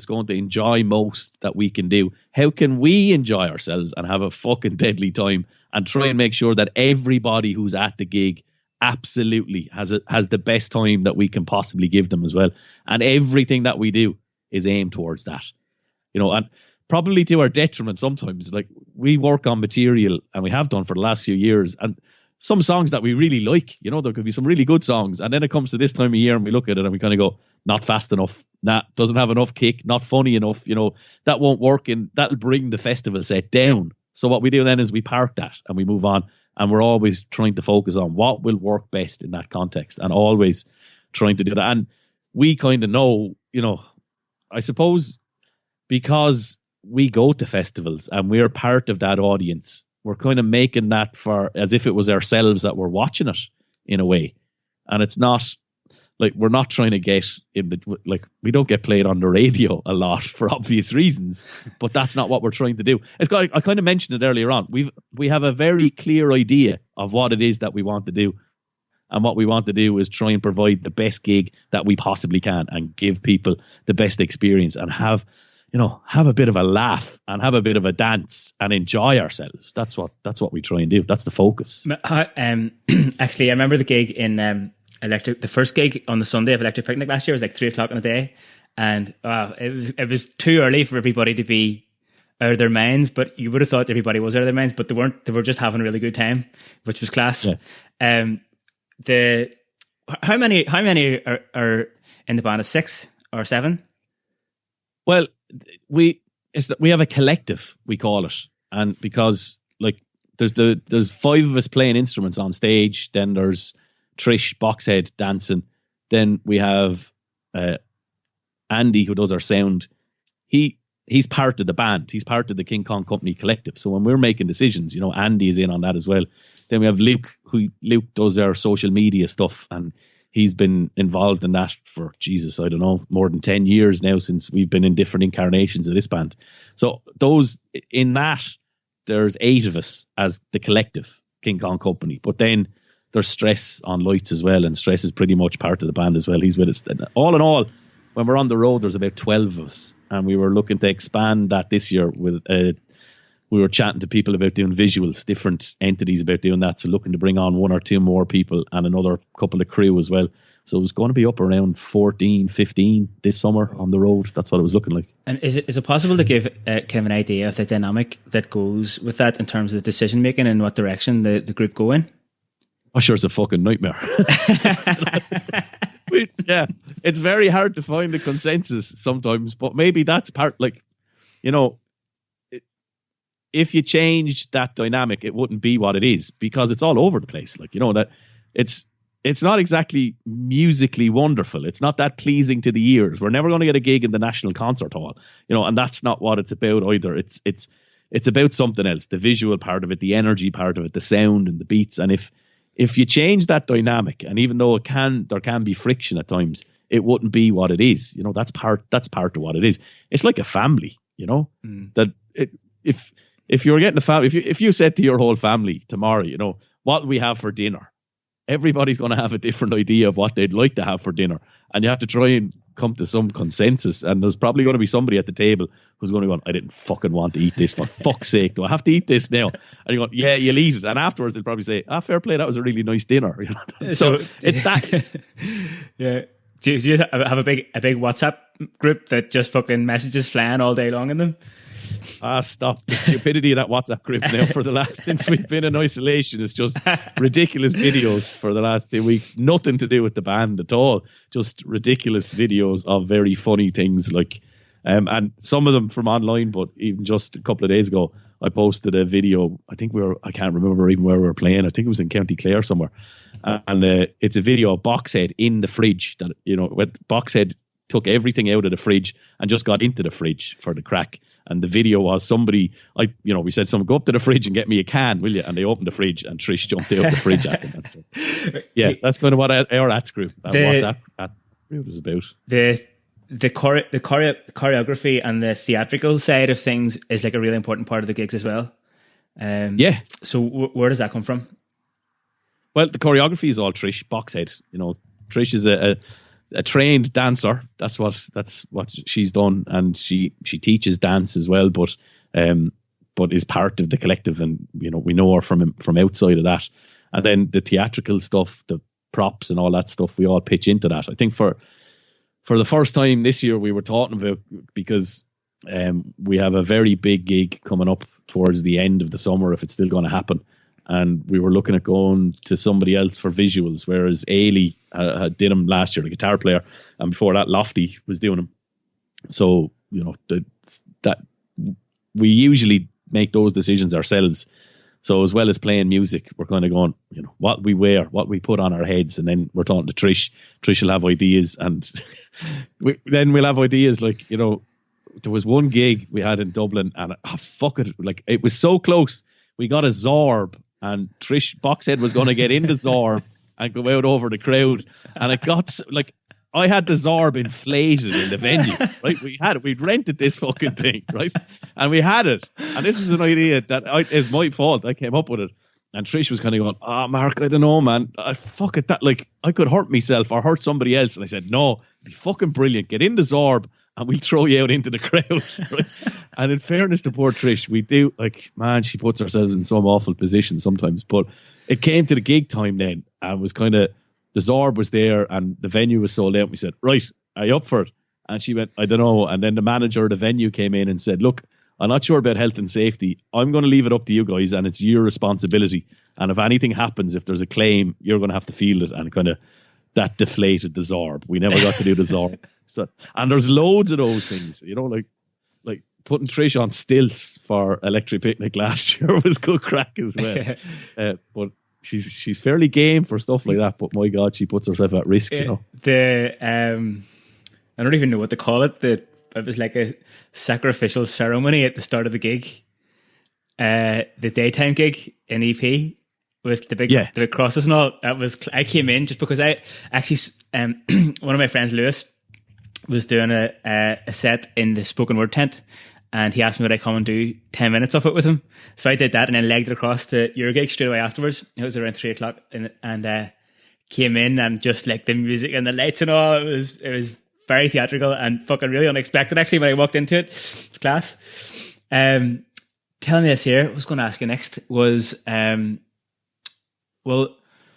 B: going to enjoy most that we can do? How can we enjoy ourselves and have a fucking deadly time and try and make sure that everybody who's at the gig absolutely has the best time that we can possibly give them as well. And everything that we do is aimed towards that, and probably to our detriment sometimes. Like, we work on material, and we have done for the last few years, and some songs that we really like, there could be some really good songs, and then it comes to this time of year and we look at it and we kind of go, not fast enough, doesn't have enough kick, not funny enough, that won't work, and that'll bring the festival set down. So what we do then is we park that and we move on, and we're always trying to focus on what will work best in that context, and always trying to do that. And we kind of know, I suppose, because we go to festivals and we're part of that audience, we're kind of making that for as if it was ourselves that were watching it in a way. And it's not like, we're not trying to get in the, like, we don't get played on the radio a lot for obvious reasons, but that's not what we're trying to do. I kind of mentioned it earlier on. We have a very clear idea of what it is that we want to do. And what we want to do is try and provide the best gig that we possibly can, and give people the best experience, and have a bit of a laugh and have a bit of a dance and enjoy ourselves. That's what we try and do. That's the focus.
C: Actually, I remember the gig in the first gig on the Sunday of Electric Picnic last year was like 3:00 in the day, and it was too early for everybody to be out of their minds. But you would have thought everybody was out of their minds, but they weren't. They were just having a really good time, which was class. Yeah. How many are in the band? 6 or 7?
B: Well, we have a collective, we call it, and because like there's 5 of us playing instruments on stage, then there's Trish Boxhead dancing, then we have Andy who does our sound. He's part of the band, he's part of the King Kong Company collective. So when we're making decisions, Andy is in on that as well. Then we have Luke does our social media stuff, and he's been involved in that for, Jesus, I don't know, more than 10 years now, since we've been in different incarnations of this band. So there's 8 of us as the collective King Kong Company. But then there's Stress on lights as well, and Stress is pretty much part of the band as well. He's with us. All in all, when we're on the road, there's about 12 of us, and we were looking to expand that this year with we were chatting to people about doing visuals, different entities about doing that. So looking to bring on 1 or 2 more people and another couple of crew as well. So it was going to be up around 14, 15 this summer on the road. That's what it was looking like.
C: And is it possible to give kind of an idea of the dynamic that goes with that in terms of the decision making and what direction the group go in?
B: Oh, sure, it's a fucking nightmare. Yeah, it's very hard to find a consensus sometimes, but maybe that's part, like, if you changed that dynamic, it wouldn't be what it is, because it's all over the place. Like, that it's not exactly musically wonderful. It's not that pleasing to the ears. We're never going to get a gig in the National Concert Hall, and that's not what it's about either. It's about something else, the visual part of it, the energy part of it, the sound and the beats. And if you change that dynamic, and even though there can be friction at times, it wouldn't be what it is. That's part of what it is. It's like a family, that if you were getting a family, if you said to your whole family tomorrow, what we have for dinner, everybody's going to have a different idea of what they'd like to have for dinner, and you have to try and come to some consensus. And there's probably going to be somebody at the table who's going to go, I didn't fucking want to eat this, for fuck's sake, do I have to eat this now? And you're going, yeah, you'll eat it. And afterwards they'll probably say, fair play, that was a really nice dinner. So it's that.
C: Yeah. Do you have a big WhatsApp group that just fucking messages flying all day long in them?
B: Stop the stupidity of that WhatsApp group now. Since we've been in isolation, it's just ridiculous videos for the last 2 weeks. Nothing to do with the band at all. Just ridiculous videos of very funny things, like, and some of them from online. But even just a couple of days ago, I posted a video. I can't remember even where we were playing. I think it was in County Clare somewhere. And it's a video of Boxhead in the fridge. That when Boxhead took everything out of the fridge and just got into the fridge for the crack. And the video was we said, someone go up to the fridge and get me a can, will you? And they opened the fridge and Trish jumped out of the fridge at them. Yeah, that's kind of what our WhatsApp group is about.
C: The choreography and the theatrical side of things is like a really important part of the gigs as well.
B: Yeah.
C: So where does that come from?
B: Well, the choreography is all Trish Boxhead. Trish is a trained dancer. That's what she's done, and she teaches dance as well. But but is part of the collective, and we know her from outside of that. And then the theatrical stuff, the props and all that stuff, we all pitch into that. I think for the first time this year, we were talking about, because we have a very big gig coming up towards the end of the summer, if it's still going to happen. And we were looking at going to somebody else for visuals, whereas Ailey did them last year, the guitar player, and before that, Lofty was doing them. So, that we usually make those decisions ourselves. So as well as playing music, we're kind of going, what we wear, what we put on our heads, and then we're talking to Trish. Trish will have ideas, and then we'll have ideas like, there was one gig we had in Dublin, and fuck it, like it was so close. We got a Zorb, and Trish Boxhead was going to get into Zorb and go out over the crowd, and it got like, I had the Zorb inflated in the venue, right? We'd rented this fucking thing, right? And we had it. And this was an idea that is my fault. I came up with it. And Trish was kind of going, Mark, I don't know, man. Fuck it. That, like, I could hurt myself or hurt somebody else. And I said, no, it'd be fucking brilliant. Get in the Zorb and we'll throw you out into the crowd, right? And in fairness to poor Trish, we do, like, man, she puts herself in some awful position sometimes. But it came to the gig time then, and was kind of, the Zorb was there and the venue was sold out. We said, right, are you up for it? And she went, I don't know. And then the manager of the venue came in and said, look, I'm not sure about health and safety. I'm going to leave it up to you guys, and it's your responsibility. And if anything happens, if there's a claim, you're going to have to field it. And kind of that deflated the Zorb. We never got to do the Zorb. So, and there's loads of those things, like putting Trish on stilts for Electric Picnic last year was good crack as well. But she's fairly game for stuff like that, but my God, she puts herself at risk. I
C: don't even know what to call it. It was like a sacrificial ceremony at the start of the gig. The daytime gig in EP with the big crosses and all. I came in just because I actually one of my friends, Lewis, was doing a set in the spoken word tent. And he asked me would I come and do 10 minutes of it with him. So I did that and then legged it across to your gig straight away afterwards. It was around 3:00 and came in, and just like the music and the lights and all, it was very theatrical and fucking really unexpected actually when I walked into it. It's class. Tell me this here. I was going to ask you next was, well,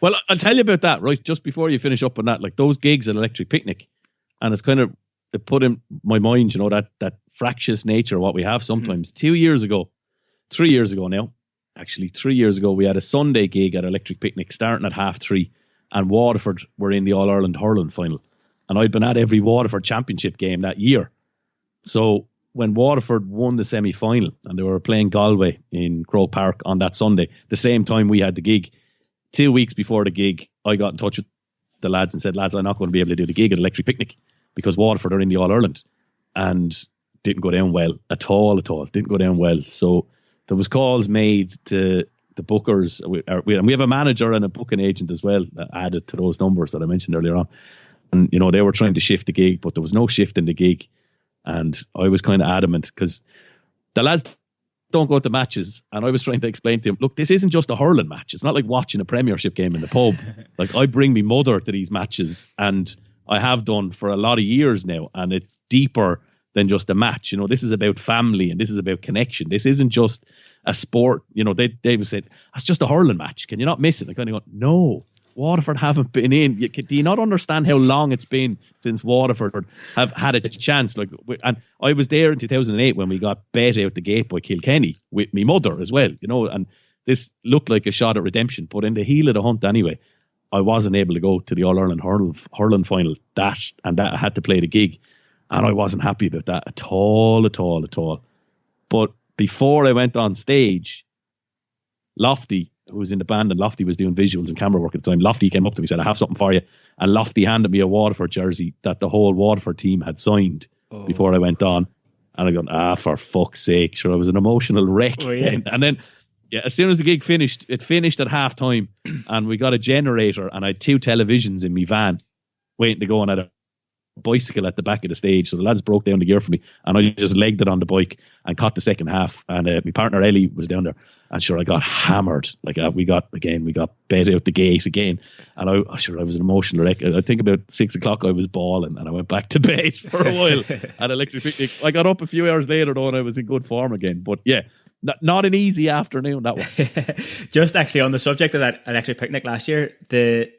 B: I'll tell you about that, right? Just before you finish up on that, like those gigs at Electric Picnic, and it's kind of, it put in my mind, that fractious nature of what we have sometimes. 3 years ago now, actually 3 years ago, we had a Sunday gig at Electric Picnic starting at 3:30, and Waterford were in the All-Ireland hurling final. And I'd been at every Waterford championship game that year. So when Waterford won the semi-final and they were playing Galway in Croke Park on that Sunday, the same time we had the gig, 2 weeks before the gig, I got in touch with the lads and said, lads, I'm not going to be able to do the gig at Electric Picnic because Waterford are in the All-Ireland. And didn't go down well at all. Didn't go down well. So there was calls made to the bookers. And we have a manager and a booking agent as well added to those numbers that I mentioned earlier on. And, they were trying to shift the gig, but there was no shift in the gig. And I was kind of adamant because the lads don't go to matches. And I was trying to explain to him, look, this isn't just a hurling match. It's not like watching a Premiership game in the pub. Like, I bring me mother to these matches, and I have done for a lot of years now. And it's deeper than just a match. This is about family and this is about connection. This isn't just a sport. They would say, it's just a hurling match. Can you not miss it? I kind of go, no. Waterford haven't been in. Do you not understand how long it's been since Waterford have had a chance? And I was there in 2008 when we got bet out the gate by Kilkenny with me mother as well, and this looked like a shot at redemption. But in the heel of the hunt anyway, I wasn't able to go to the All-Ireland hurling final. That I had to play the gig, and I wasn't happy about that at all. But before I went on stage, Lofty, who was in the band, and Lofty was doing visuals and camera work at the time, Lofty came up to me and said, I have something for you. And Lofty handed me a Waterford jersey that the whole Waterford team had signed before I went on. And I go, for fuck's sake. Sure, I was an emotional wreck then. And then, as soon as the gig finished, it finished at half time, and we got a generator, and I had 2 televisions in my van waiting to go on at a bicycle at the back of the stage. So the lads broke down the gear for me, and I just legged it on the bike and caught the second half. And my partner Ellie was down there, and sure, I got hammered. We got bet out the gate again, and I was an emotional wreck. I think about 6 o'clock I was bawling, and I went back to bed for a while at Electric Picnic. I got up a few hours later though, and I was in good form again. But yeah, not an easy afternoon, that one.
C: Just actually on the subject of that Electric Picnic last year, the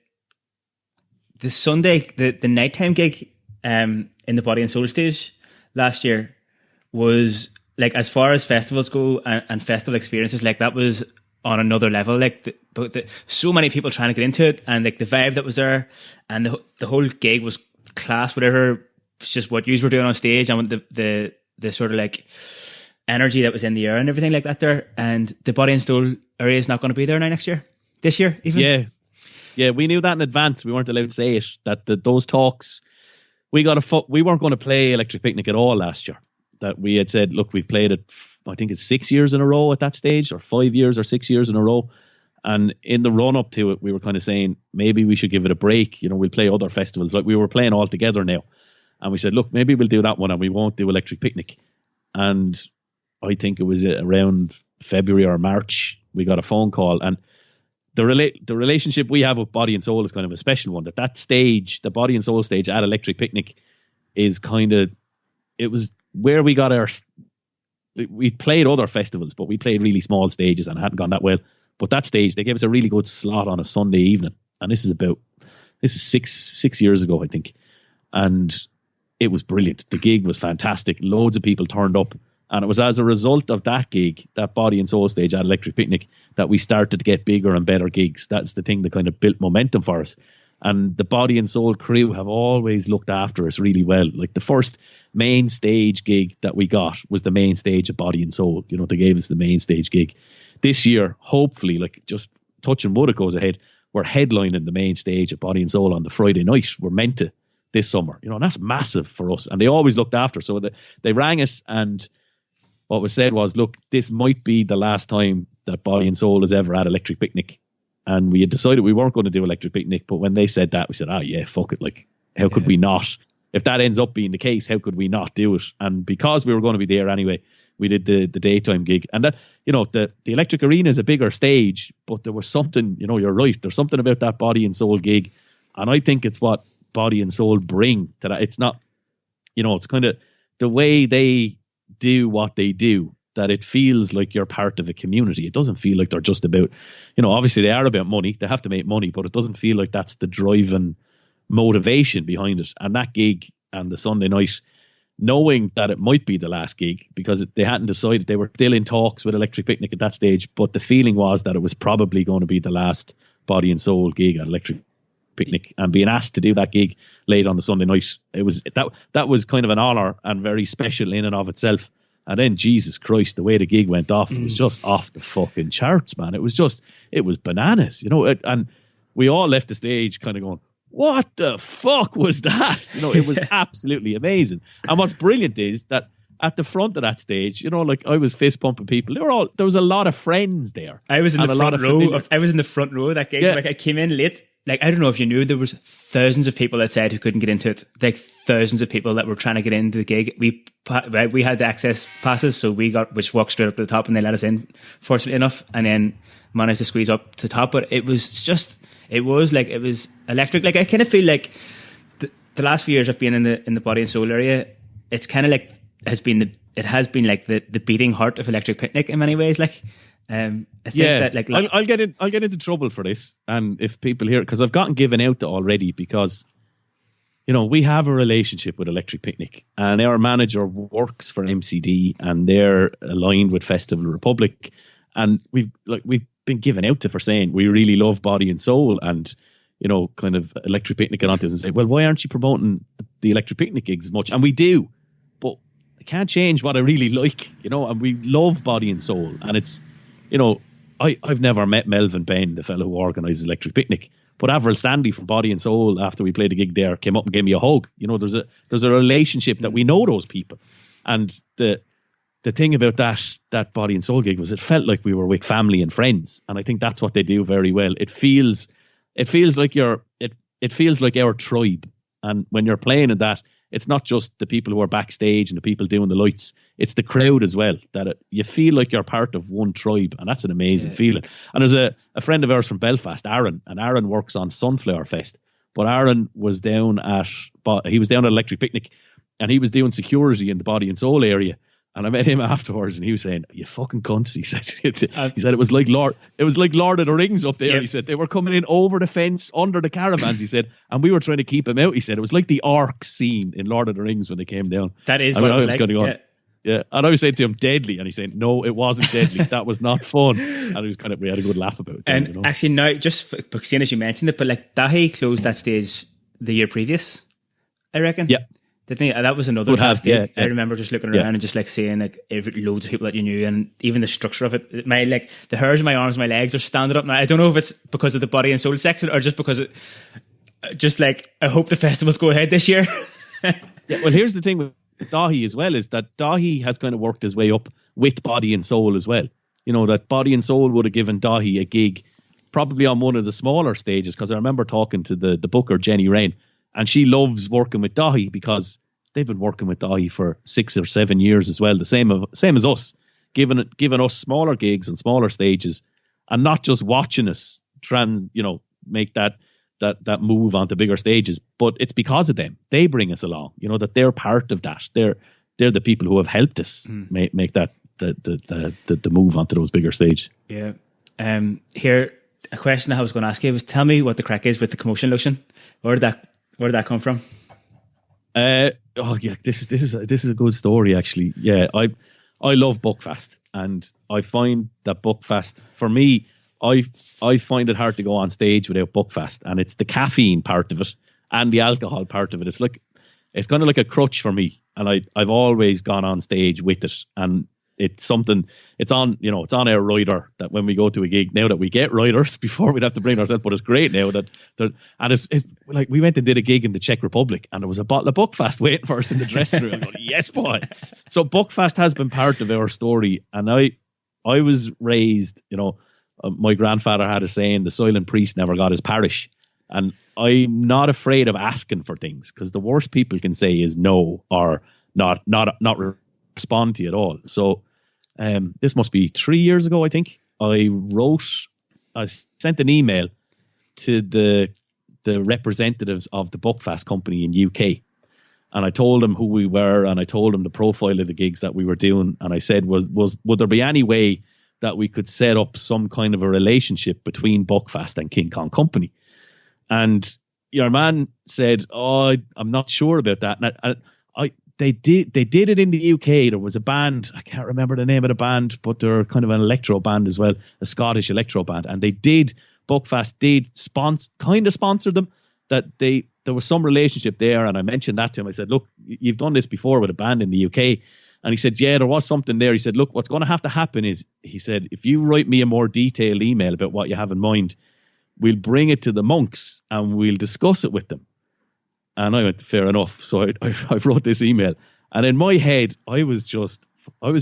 C: Sunday, the nighttime gig in the Body and Soul stage last year was like, as far as festivals go and festival experiences, like that was on another level. Like so many people trying to get into it, and like the vibe that was there, and the whole gig was class. Whatever, it's just what you were doing on stage, and the sort of like energy that was in the air and everything like that there. And the Body and Soul area is not going to be there now this year even.
B: Yeah, we knew that in advance. We weren't allowed to say it, that those talks, we weren't going to play Electric Picnic at all last year. That we had said, look, we've played it, I think it's 6 years in a row at that stage, or 5 years or 6 years in a row. And in the run up to it, we were kind of saying, maybe we should give it a break. We'll play other festivals. Like, we were playing all together now. And we said, look, maybe we'll do that one and we won't do Electric Picnic. And I think it was around February or March, we got a phone call. And the relationship we have with Body and Soul is kind of a special one. That stage, the Body and Soul stage at Electric Picnic, is kind of, it was where we got we played other festivals, but we played really small stages and it hadn't gone that well. But that stage, they gave us a really good slot on a Sunday evening. And this is six years ago, I think. And it was brilliant. The gig was fantastic. Loads of people turned up. And it was as a result of that gig, that Body and Soul stage at Electric Picnic, that we started to get bigger and better gigs. That's the thing that kind of built momentum for us. And the Body and Soul crew have always looked after us really well. Like, the first main stage gig that we got was the main stage of Body and Soul. They gave us the main stage gig. This year, hopefully, like, just touching wood, it goes ahead, we're headlining the main stage of Body and Soul on the Friday night. We're meant to this summer. And that's massive for us. And they always looked after. So they rang us, and what was said was, look, this might be the last time that Body and Soul is ever at Electric Picnic. And we had decided we weren't going to do Electric Picnic, but when they said that, we said, yeah, fuck it. Like, how could we not? If that ends up being the case, how could we not do it? And because we were going to be there anyway, we did the daytime gig. And that, the Electric Arena is a bigger stage, but there was something, you're right. There's something about that Body and Soul gig. And I think it's what Body and Soul bring to that. It's not, it's kind of the way they do what they do, that it feels like you're part of a community. It doesn't feel like they're just about, obviously they are about money. They have to make money, but it doesn't feel like that's the driving motivation behind it. And that gig and the Sunday night, knowing that it might be the last gig, because they hadn't decided, they were still in talks with Electric Picnic at that stage, but the feeling was that it was probably going to be the last Body and Soul gig at Electric Picnic. And being asked to do that gig late on the Sunday night, it was that was kind of an honor and very special in and of itself. And then, Jesus Christ, the way the gig went off, it was just off the fucking charts, man. It was bananas, and we all left the stage kind of going, what the fuck was that? It was absolutely amazing. And what's brilliant is that at the front of that stage, like, I was fist pumping people. There was a lot of friends there.
C: I was in the front row. I was in the front row of that gig. Yeah. Like, I came in late. Like, I don't know if you knew, there was thousands of people outside who couldn't get into it. Like, thousands of people that were trying to get into the gig. We had the access passes, so which walked straight up to the top, and they let us in, fortunately enough, and then managed to squeeze up to the top. But it was electric. Like, I kind of feel like the last few years I've been in the Body and Soul area, it's kind of like it has been like the beating heart of Electric Picnic in many ways. Like, I think that, like,
B: I'll get into trouble for this, and if people hear it, because I've gotten given out to already, because we have a relationship with Electric Picnic, and our manager works for MCD, and they're aligned with Festival Republic, and we've been given out to for saying we really love Body and Soul, and kind of Electric Picnic get onto us and say, well, why aren't you promoting the Electric Picnic gigs as much? And we do, but I can't change what I really like, and we love Body and Soul, and it's, I've never met Melvin Benn, the fellow who organises Electric Picnic, but Avril Stanley from Body and Soul, after we played a gig there, came up and gave me a hug. There's a relationship that we know those people, and the thing about that Body and Soul gig was it felt like we were with family and friends, and I think that's what they do very well. It feels like it feels like our tribe, and when you're playing in that, it's not just the people who are backstage and the people doing the lights. It's the crowd as well. You feel like you're part of one tribe, and that's an amazing feeling. And there's a friend of ours from Belfast, Aaron, and Aaron works on Sunflower Fest. But Aaron was down at Electric Picnic, and he was doing security in the Body and Soul area. And I met him afterwards, and he was saying, "You fucking cunts." He said, "He said it was like Lord of the Rings up there." Yep. He said they were coming in over the fence, under the caravans. He said, and we were trying to keep him out. He said it was like the Ark scene in Lord of the Rings when they came down.
C: That is what it was like.
B: Going on. Yeah, and I was saying to him, "Deadly," and he said, "No, it wasn't deadly. That was not fun." And it was we had a good laugh about it.
C: And actually, now just seeing as you mentioned it, but like Dahi closed that stage the year previous, I reckon.
B: Yeah.
C: That was another task.
B: Yeah.
C: I remember just looking around and just like seeing like loads of people that you knew, and even the structure of it. My like the hairs in my arms, my legs are standing up now. I don't know if it's because of the body and soul section or just because I hope the festivals go ahead this year.
B: Well, here's the thing with Dahi as well, is that Dahi has kind of worked his way up with Body and Soul as well. You know, that Body and Soul would have given Dahi a gig probably on one of the smaller stages, because I remember talking to the booker, Jenny Rain, and she loves working with Dahi because they've been working with Dahi for 6 or 7 years as well, the same as us, giving us smaller gigs and smaller stages, and not just watching us make that move onto bigger stages, but it's because of them. They bring us along, that they're part of that. They're the people who have helped us make that the move onto those bigger stage.
C: Yeah. Here, a question I was going to ask you was, tell me what the crack is with the commotion lotion. Where did that come from?
B: This is a good story actually. Yeah, I love Buckfast, and I find that Buckfast, for me, I find it hard to go on stage without Buckfast, and it's the caffeine part of it and the alcohol part of it. It's kind of like a crutch for me, and I've always gone on stage with it, and it's something. It's on our rider that when we go to a gig now, that we get riders before we'd have to bring ourselves, but it's great now that it's like we went and did a gig in the Czech Republic, and there was a bottle of Buckfast waiting for us in the dressing room. I'm going, yes, boy. So Buckfast has been part of our story, and I was raised, my grandfather had a saying, the silent priest never got his parish. And I'm not afraid of asking for things, because the worst people can say is no, or not respond to you at all. So this must be 3 years ago, I think. I sent an email to the representatives of the Buckfast company in UK. And I told them who we were, and I told them the profile of the gigs that we were doing. And I said, would there be any way that we could set up some kind of a relationship between Buckfast and King Kong Company? And your man said, "Oh, I'm not sure about that." And they did it in the UK. There was a band, I can't remember the name of the band, but they're kind of an electro band as well, a Scottish electro band. And Buckfast did sponsor them. That there was some relationship there. And I mentioned that to him. I said, "Look, you've done this before with a band in the UK." And he said, "Yeah, there was something there." He said, "Look, what's going to have to happen is," he said, "if you write me a more detailed email about what you have in mind, we'll bring it to the monks and we'll discuss it with them." And I went, fair enough. So I wrote this email, and in my head, I was just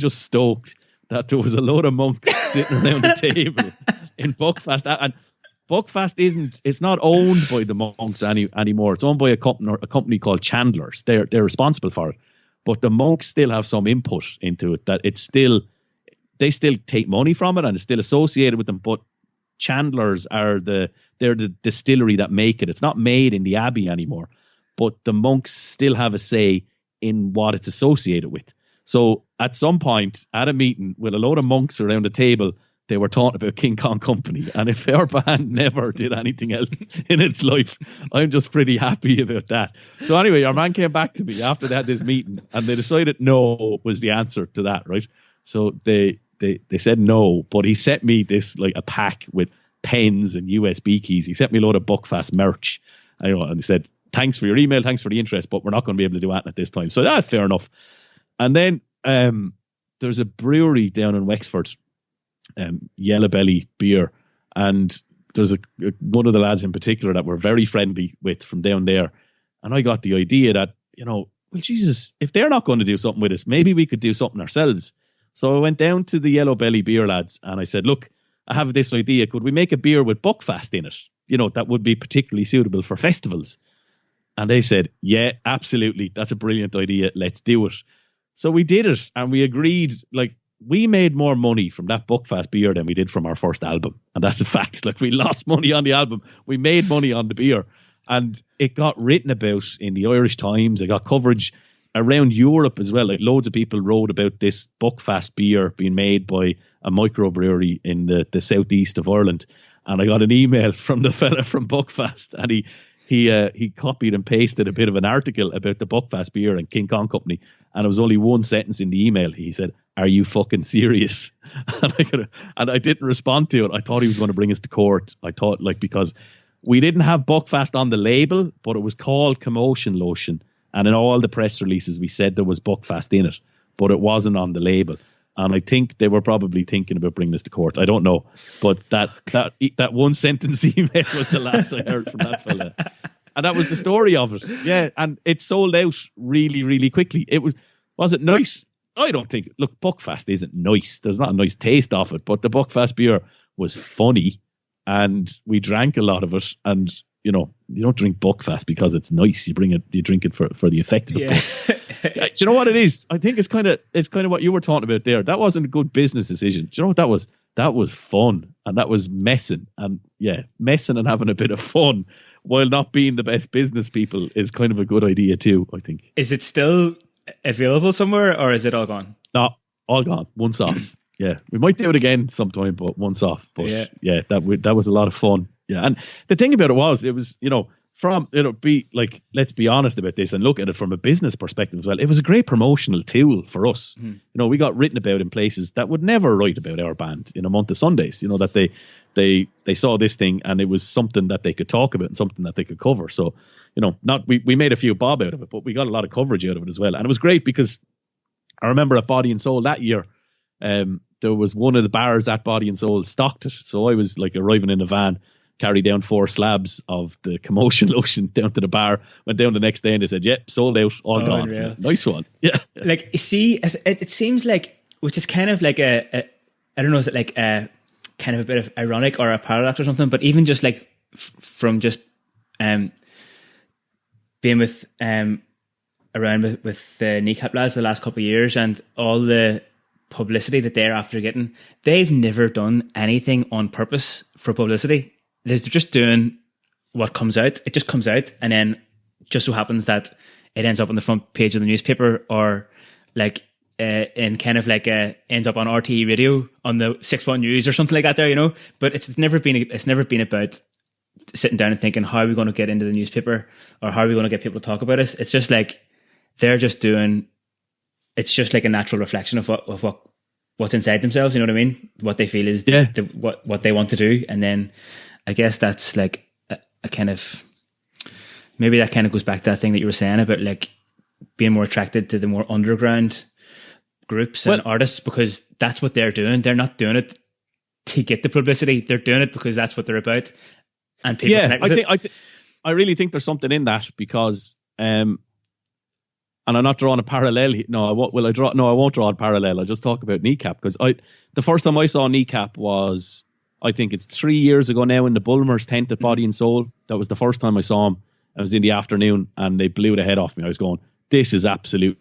B: stoked that there was a load of monks sitting around the table in Buckfast. And Buckfast it's not owned by the monks anymore. It's owned by a company called Chandler's. They're responsible for it. But the monks still have some input into it, that they still take money from it, and it's still associated with them. But Chandler's they're the distillery that make it. It's not made in the Abbey anymore, but the monks still have a say in what it's associated with. So at some point at a meeting with a load of monks around the table, they were talking about King Kong Company. And if our band never did anything else in its life, I'm just pretty happy about that. So anyway, our man came back to me after they had this meeting, and they decided no was the answer to that, right? So they said no, but he sent me this, like, a pack with pens and USB keys. He sent me a load of Buckfast merch. And he said, "Thanks for your email, thanks for the interest, but we're not going to be able to do that at this time." So that's fair enough. And then there's a brewery down in Wexford, Yellow Belly Beer, and there's one of the lads in particular that we're very friendly with from down there. And I got the idea that, well, Jesus, if they're not going to do something with us, maybe we could do something ourselves. So I went down to the Yellow Belly Beer lads and I said, "Look, I have this idea. Could we make a beer with Buckfast in it? That would be particularly suitable for festivals." And they said, "Yeah, absolutely. That's a brilliant idea. Let's do it." So we did it, and we agreed, like, we made more money from that Buckfast beer than we did from our first album. And that's a fact. Like, we lost money on the album. We made money on the beer. And it got written about in the Irish Times. It got coverage. around Europe as well, like loads of people wrote about this Buckfast beer being made by a microbrewery in the southeast of Ireland. And I got an email from the fella from Buckfast, and he copied and pasted a bit of an article about the Buckfast beer and King Kong Company, and it was only one sentence in the email. He said, "Are you fucking serious?" And I didn't respond to it. I thought he was going to bring us to court. I thought, like, because we didn't have Buckfast on the label, but it was called Commotion Lotion, and in all the press releases we said there was Buckfast in it, but it wasn't on the label. And I think they were probably thinking about bringing this to court. I don't know. But that one sentence email was the last I heard from that fella. And that was the story of it. Yeah. And it sold out really, really quickly. Was it nice? I don't think. Look, Buckfast isn't nice. There's not a nice taste of it. But the Buckfast beer was funny. And we drank a lot of it. And, you know, you don't drink Buckfast because it's nice. You drink it for the effect of the book. Do you know what it is? I think it's kind of what you were talking about there. That wasn't a good business decision. Do you know what that was? That was fun, and that was messing and having a bit of fun while not being the best business people is kind of a good idea too, I think.
C: Is it still available somewhere, or is it all gone?
B: No, all gone. Once off. Yeah, we might do it again sometime, but once off. But yeah, that was a lot of fun. Yeah, and the thing about it was, you know, let's be honest about this and look at it from a business perspective as well. It was a great promotional tool for us. You know, we got written about in places that would never write about our band in a month of Sundays. You know, that they saw this thing and it was something that they could talk about and something that they could cover. So, you know, we made a few bob out of it, but we got a lot of coverage out of it as well. And it was great because I remember at Body and Soul that year, there was one of the bars at Body and Soul stocked it. So I was like arriving in a van, carry down 4 slabs of the Commotion Lotion down to the bar, went down the next day and they said, yep, sold out, all gone.
C: Unreal.
B: Nice one. Yeah.
C: Like, you see, it seems like, which is kind of like I don't know, is it like a kind of a bit of ironic or a paradox or something, but even just like from just being with around with the Kneecap lads the last couple of years and all the publicity that they're after getting, they've never done anything on purpose for publicity. They're just doing what comes out. It just comes out, and then just so happens that it ends up on the front page of the newspaper, or like in kind of like ends up on RTE radio on the 6-1 news or something like that. There, you know. But it's never been about sitting down and thinking, how are we going to get into the newspaper, or how are we going to get people to talk about us? It's just like they're just doing. It's just like a natural reflection of what's inside themselves. You know what I mean? What they feel is what they want to do, and then. I guess that's like a kind of, maybe that kind of goes back to that thing that you were saying about like being more attracted to the more underground groups and artists, because that's what they're doing. They're not doing it to get the publicity. They're doing it because that's what they're about. And people connect with it.
B: I really think there's something in that because, and I'm not drawing a parallel. No, I won't. Will I draw? No, I won't draw a parallel. I'll just talk about Kneecap, because the first time I saw Kneecap was, I think it's 3 years ago now, in the Bulmers tent at Body and Soul. That was the first time I saw him. I was in the afternoon and they blew the head off me. I was going, this is absolutely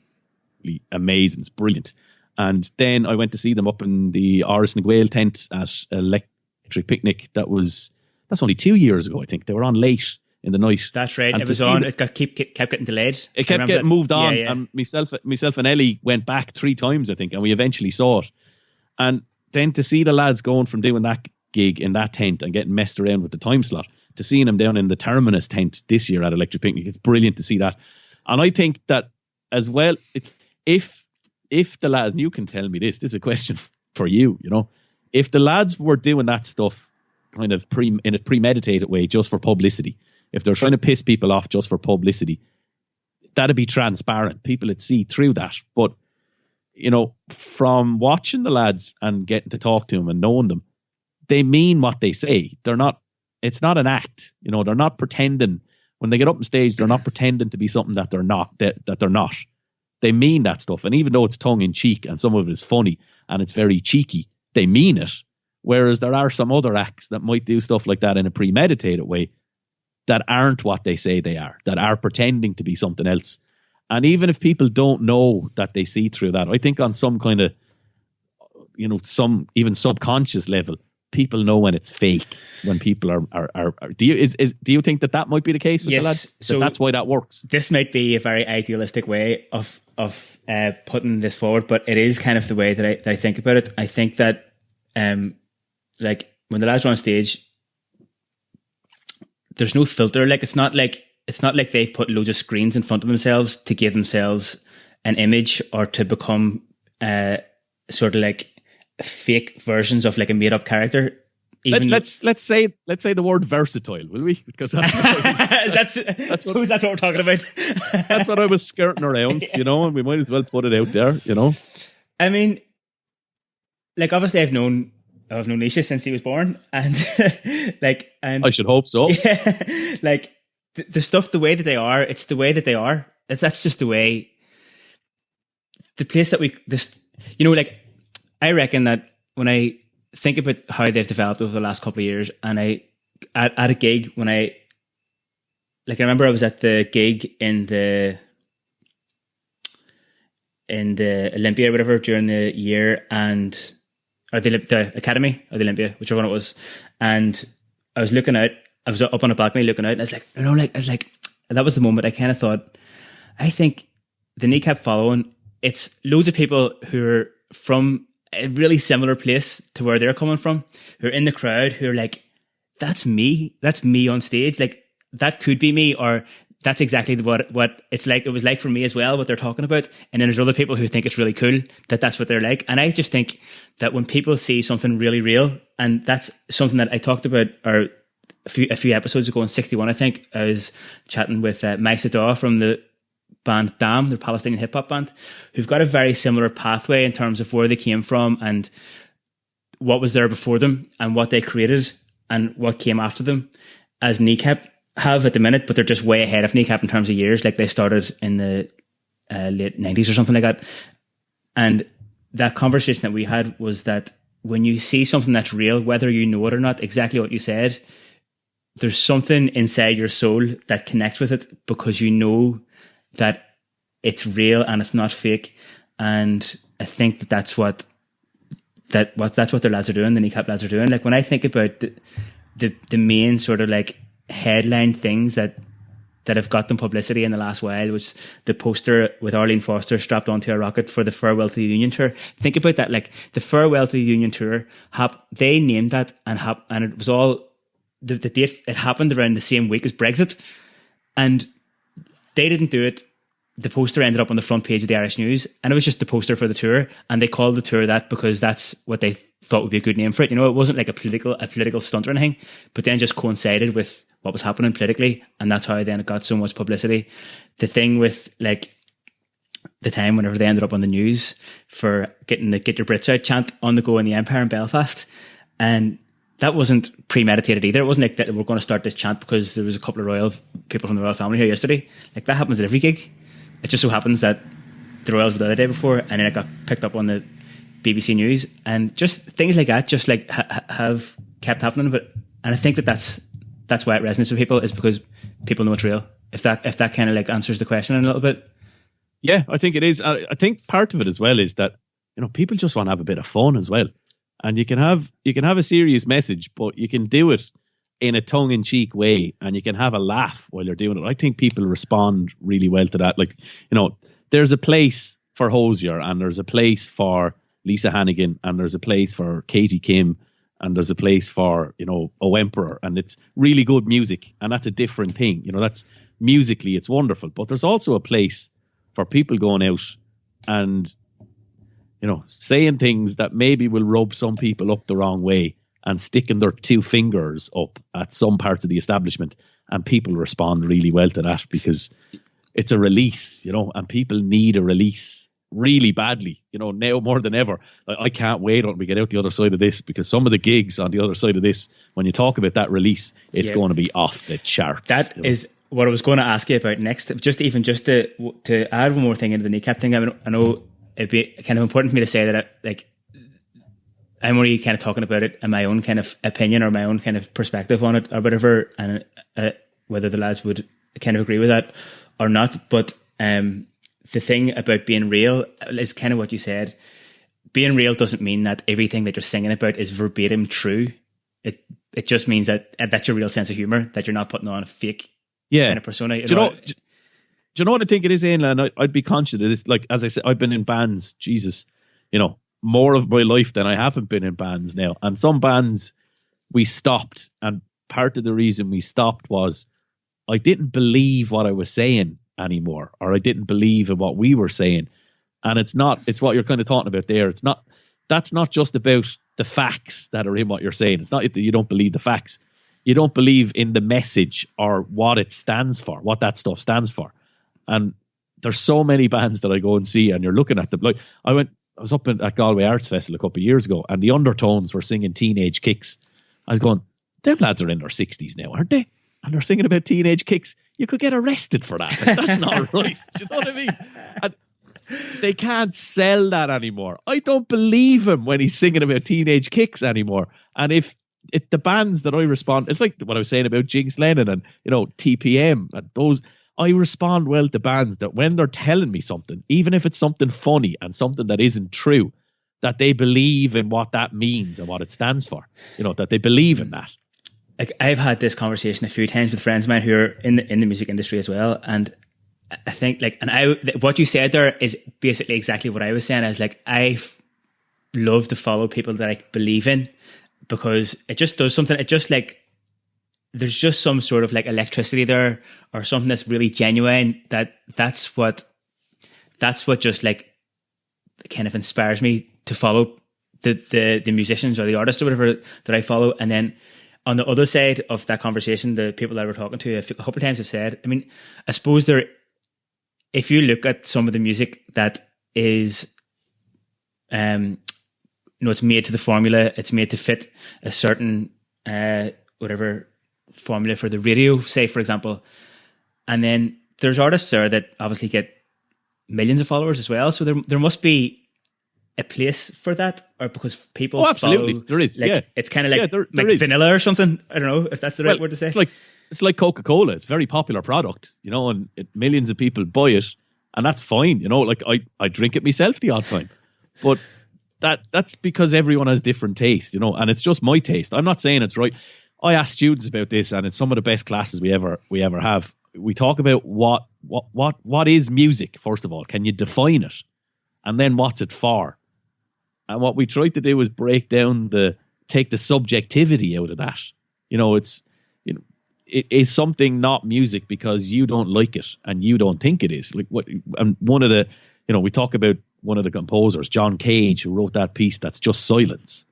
B: amazing. It's brilliant. And then I went to see them up in the Áras na Gael tent at Electric Picnic. That's only 2 years ago, I think. They were on late in the night.
C: That's right. And it was on. It kept getting delayed.
B: It kept getting moved on. Yeah. And myself and Ellie went back 3 times, I think, and we eventually saw it. And then to see the lads going from doing that gig in that tent and getting messed around with the time slot to seeing them down in the Terminus tent this year at Electric Picnic, it's brilliant to see that. And I think that as well, if the lads, and you can tell me this is a question for you, you know, if the lads were doing that stuff kind of in a premeditated way just for publicity, if they're trying to piss people off just for publicity, that'd be transparent. People would see through that. But, you know, from watching the lads and getting to talk to them and knowing them, they mean what they say. It's not an act. You know, they're not pretending. When they get up on stage, they're not pretending to be something that they're not. That they're not. They mean that stuff. And even though it's tongue in cheek and some of it is funny and it's very cheeky, they mean it. Whereas there are some other acts that might do stuff like that in a premeditated way that aren't what they say they are, that are pretending to be something else. And even if people don't know that they see through that, I think on some kind of, you know, some even subconscious level, people know when it's fake, when people are do you think that might be the case with the lads? So that's why that works.
C: This might be a very idealistic way of putting this forward, but it is kind of the way that I think about it. I think that like when the lads are on stage, there's no filter. Like it's not like they've put loads of screens in front of themselves to give themselves an image or to become sort of like fake versions of like a made up character.
B: Let's say the word versatile, will we? Because that's
C: what we're talking about.
B: That's what I was skirting around, you know, and we might as well put it out there, you know.
C: I mean, like obviously I've known Nisha since he was born, and and
B: I should hope so.
C: Yeah, like the stuff, the way that they are, it's the way that they are. That's just the way. The place that like I reckon that when I think about how they've developed over the last couple of years, and at a gig when I remember I was at the gig in the Olympia or whatever during the year, or the Academy or the Olympia, whichever one it was, and I was looking out. I was up on a balcony looking out, and I was like, that was the moment I kind of thought, I think the Kneecap following, it's loads of people who are from a really similar place to where they're coming from, who are in the crowd, who are like, that's me on stage, like that could be me, or that's exactly what it's like. It was like for me as well, what they're talking about. And then there's other people who think it's really cool that's what they're like. And I just think that when people see something really real, and that's something that I talked about, or a few episodes ago in 61, I think, I was chatting with Mike Sadaw from the band Damn, the Palestinian hip hop band, who've got a very similar pathway in terms of where they came from and what was there before them and what they created and what came after them, as Kneecap have at the minute, but they're just way ahead of Kneecap in terms of years. Like they started in the late 90s or something like that. And that conversation that we had was that when you see something that's real, whether you know it or not, exactly what you said, there's something inside your soul that connects with it because you know that it's real and it's not fake. And I think that's what their lads are doing, the Kneecap lads are doing. Like when I think about the main sort of like headline things that have got them publicity in the last while, which the poster with Arlene Foster strapped onto a rocket for the Farewell to the Union tour. Think about that, like the Farewell to the Union tour, they named that and it was all the date. It happened around the same week as Brexit, and they didn't do it. The poster ended up on the front page of the Irish News, and it was just the poster for the tour, and they called the tour that because that's what they thought would be a good name for it. You know, it wasn't like a political stunt or anything, but then just coincided with what was happening politically, and that's how then it got so much publicity. The thing with like the time whenever they ended up on the news for getting the "Get Your Brits Out" chant on the go in the Empire in Belfast, and that wasn't premeditated either. It wasn't like that we're going to start this chant because there was a couple of royal people from the royal family here yesterday. Like that happens at every gig. It just so happens that the Royals were the other day before, and then it got picked up on the BBC News, and just things like that just like have kept happening. And I think that's why it resonates with people, is because people know it's real. If that kind of like answers the question in a little bit.
B: Yeah, I think it is. I think part of it as well is that, you know, people just want to have a bit of fun as well, and you can have a serious message, but you can do it in a tongue-in-cheek way, and you can have a laugh while you're doing it. I think people respond really well to that. Like, you know, there's a place for Hosier, and there's a place for Lisa Hannigan, and there's a place for Katie Kim, and there's a place for, you know, O Emperor, and it's really good music, and that's a different thing. You know, that's musically, it's wonderful. But there's also a place for people going out and, you know, saying things that maybe will rub some people up the wrong way, and sticking their two fingers up at some parts of the establishment, and people respond really well to that because it's a release, you know, and people need a release really badly, you know, now more than ever. I can't wait until we get out the other side of this, because some of the gigs on the other side of this, when you talk about that release, it's going to be off the charts.
C: That is what I was going to ask you about next. Just to add one more thing into the Kneecap thing. I know it'd be kind of important for me to say that I'm only kind of talking about it in my own kind of opinion or my own kind of perspective on it or whatever, and whether the lads would kind of agree with that or not. But the thing about being real is kind of what you said. Being real doesn't mean that everything that you're singing about is verbatim true. it just means that that's your real sense of humor, that you're not putting on a fake
B: Yeah.
C: kind of persona.
B: Do you know what I think it is, Aileen? I'd be conscious of this. Like, as I said, I've been in bands, Jesus, more of my life than I haven't been in bands now. And some bands we stopped. And part of the reason we stopped was I didn't believe what I was saying anymore, or I didn't believe in what we were saying. And it's what you're kind of talking about there. That's not just about the facts that are in what you're saying. It's not that you don't believe the facts. You don't believe in the message or what it stands for, what that stuff stands for. And there's so many bands that I go and see, and you're looking at them. Like, I was up at Galway Arts Festival a couple of years ago, and the Undertones were singing Teenage Kicks. I was going, them lads are in their 60s now, aren't they? And they're singing about teenage kicks. You could get arrested for that. Like, that's not right. Do you know what I mean? And they can't sell that anymore. I don't believe him when he's singing about teenage kicks anymore. And if the bands that I respond, it's like what I was saying about Jinx Lennon and TPM and those. I respond well to bands that when they're telling me something, even if it's something funny and something that isn't true, that they believe in what that means and what it stands for. That they believe in that.
C: Like, I've had this conversation a few times with friends of mine who are in the music industry as well, and I think what you said there is basically exactly what I was saying. I was like, love to follow people that I believe in, because it just does something. It just there's just some sort of electricity there, or something that's really genuine. That's what just kind of inspires me to follow the musicians or the artists or whatever that I follow. And then on the other side of that conversation, the people that we're talking to a couple of times have said, I mean, I suppose if you look at some of the music that is, it's made to the formula, it's made to fit a certain, whatever formula for the radio, say, for example. And then there's artists there that obviously get millions of followers as well. So there must be a place for that, or because people
B: absolutely
C: follow,
B: there is.
C: It's kind of
B: there
C: like vanilla or something. I don't know if that's the right word to say.
B: It's like Coca-Cola. It's a very popular product, and millions of people buy it, and that's fine. I drink it myself the odd time, but that's because everyone has different tastes, and it's just my taste. I'm not saying it's right. I ask students about this, and it's some of the best classes we ever have. We talk about what is music, first of all. Can you define it? And then what's it for? And what we try to do is break down take the subjectivity out of that. It is something not music because you don't like it and you don't think it is. And one of the, we talk about one of the composers, John Cage, who wrote that piece that's just silence.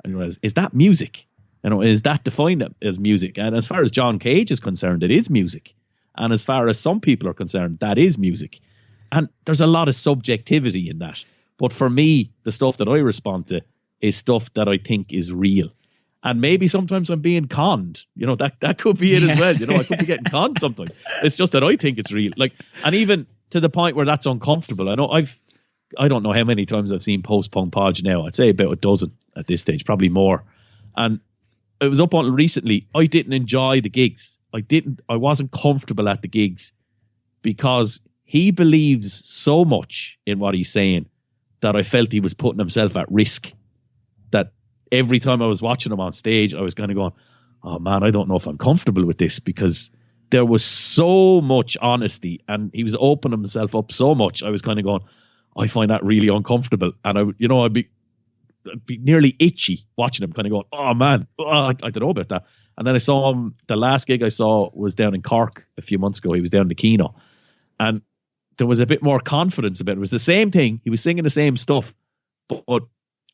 B: And is that music? Is that defined as music? And as far as John Cage is concerned, it is music. And as far as some people are concerned, that is music. And there's a lot of subjectivity in that. But for me, the stuff that I respond to is stuff that I think is real. And maybe sometimes I'm being conned. That could be it as well. I could be getting conned sometimes. It's just that I think it's real. And even to the point where that's uncomfortable. I don't know how many times I've seen post-punk podge now. I'd say about a dozen at this stage, probably more. And it was up until recently, I didn't enjoy the gigs. I wasn't comfortable at the gigs because he believes so much in what he's saying that I felt he was putting himself at risk. That every time I was watching him on stage, I was kind of going, oh man, I don't know if I'm comfortable with this, because there was so much honesty and he was opening himself up so much. I was kind of going, I find that really uncomfortable. And I'd be nearly itchy watching him, kind of going, oh man, I don't know about that. And then I saw him, the last gig I saw was down in Cork a few months ago. He was down in the Kino. And there was a bit more confidence about it. It was the same thing. He was singing the same stuff. But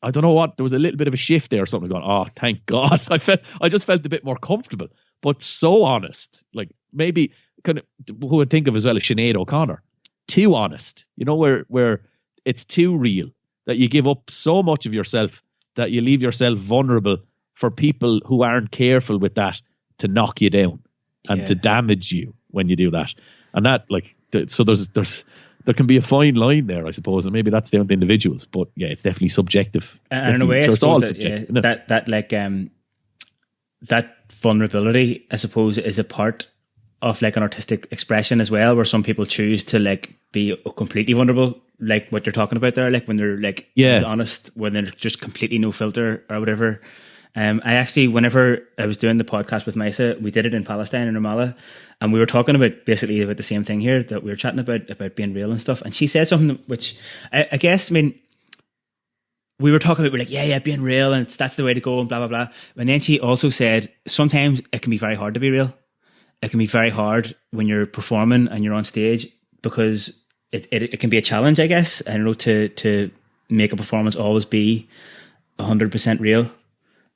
B: I don't know what, there was a little bit of a shift there or something going, oh, thank God. I just felt a bit more comfortable, but so honest. Maybe kind of who would think of as well as Sinead O'Connor. Too honest, where it's too real, that you give up so much of yourself that you leave yourself vulnerable for people who aren't careful with that to knock you down and to damage you when you do that. And that, so there can be a fine line there, I suppose, and maybe that's down to individuals. But yeah, it's definitely subjective.
C: And in a way,
B: it's all subjective.
C: That vulnerability, I suppose, is a part of an artistic expression as well, where some people choose to be completely vulnerable, like what you're talking about there, when they're honest, when they're just completely no filter or whatever. I actually, whenever I was doing the podcast with Maisa, we did it in Palestine, in Ramallah, and we were talking about basically about the same thing here that we were chatting about being real and stuff. And she said something which I guess, I mean, we were talking about, we're like, yeah, being real, and that's the way to go, and blah, blah, blah. And then she also said, sometimes it can be very hard to be real. It can be very hard when you're performing and you're on stage, because it can be a challenge, I guess, I don't know, to make a performance always be 100% real.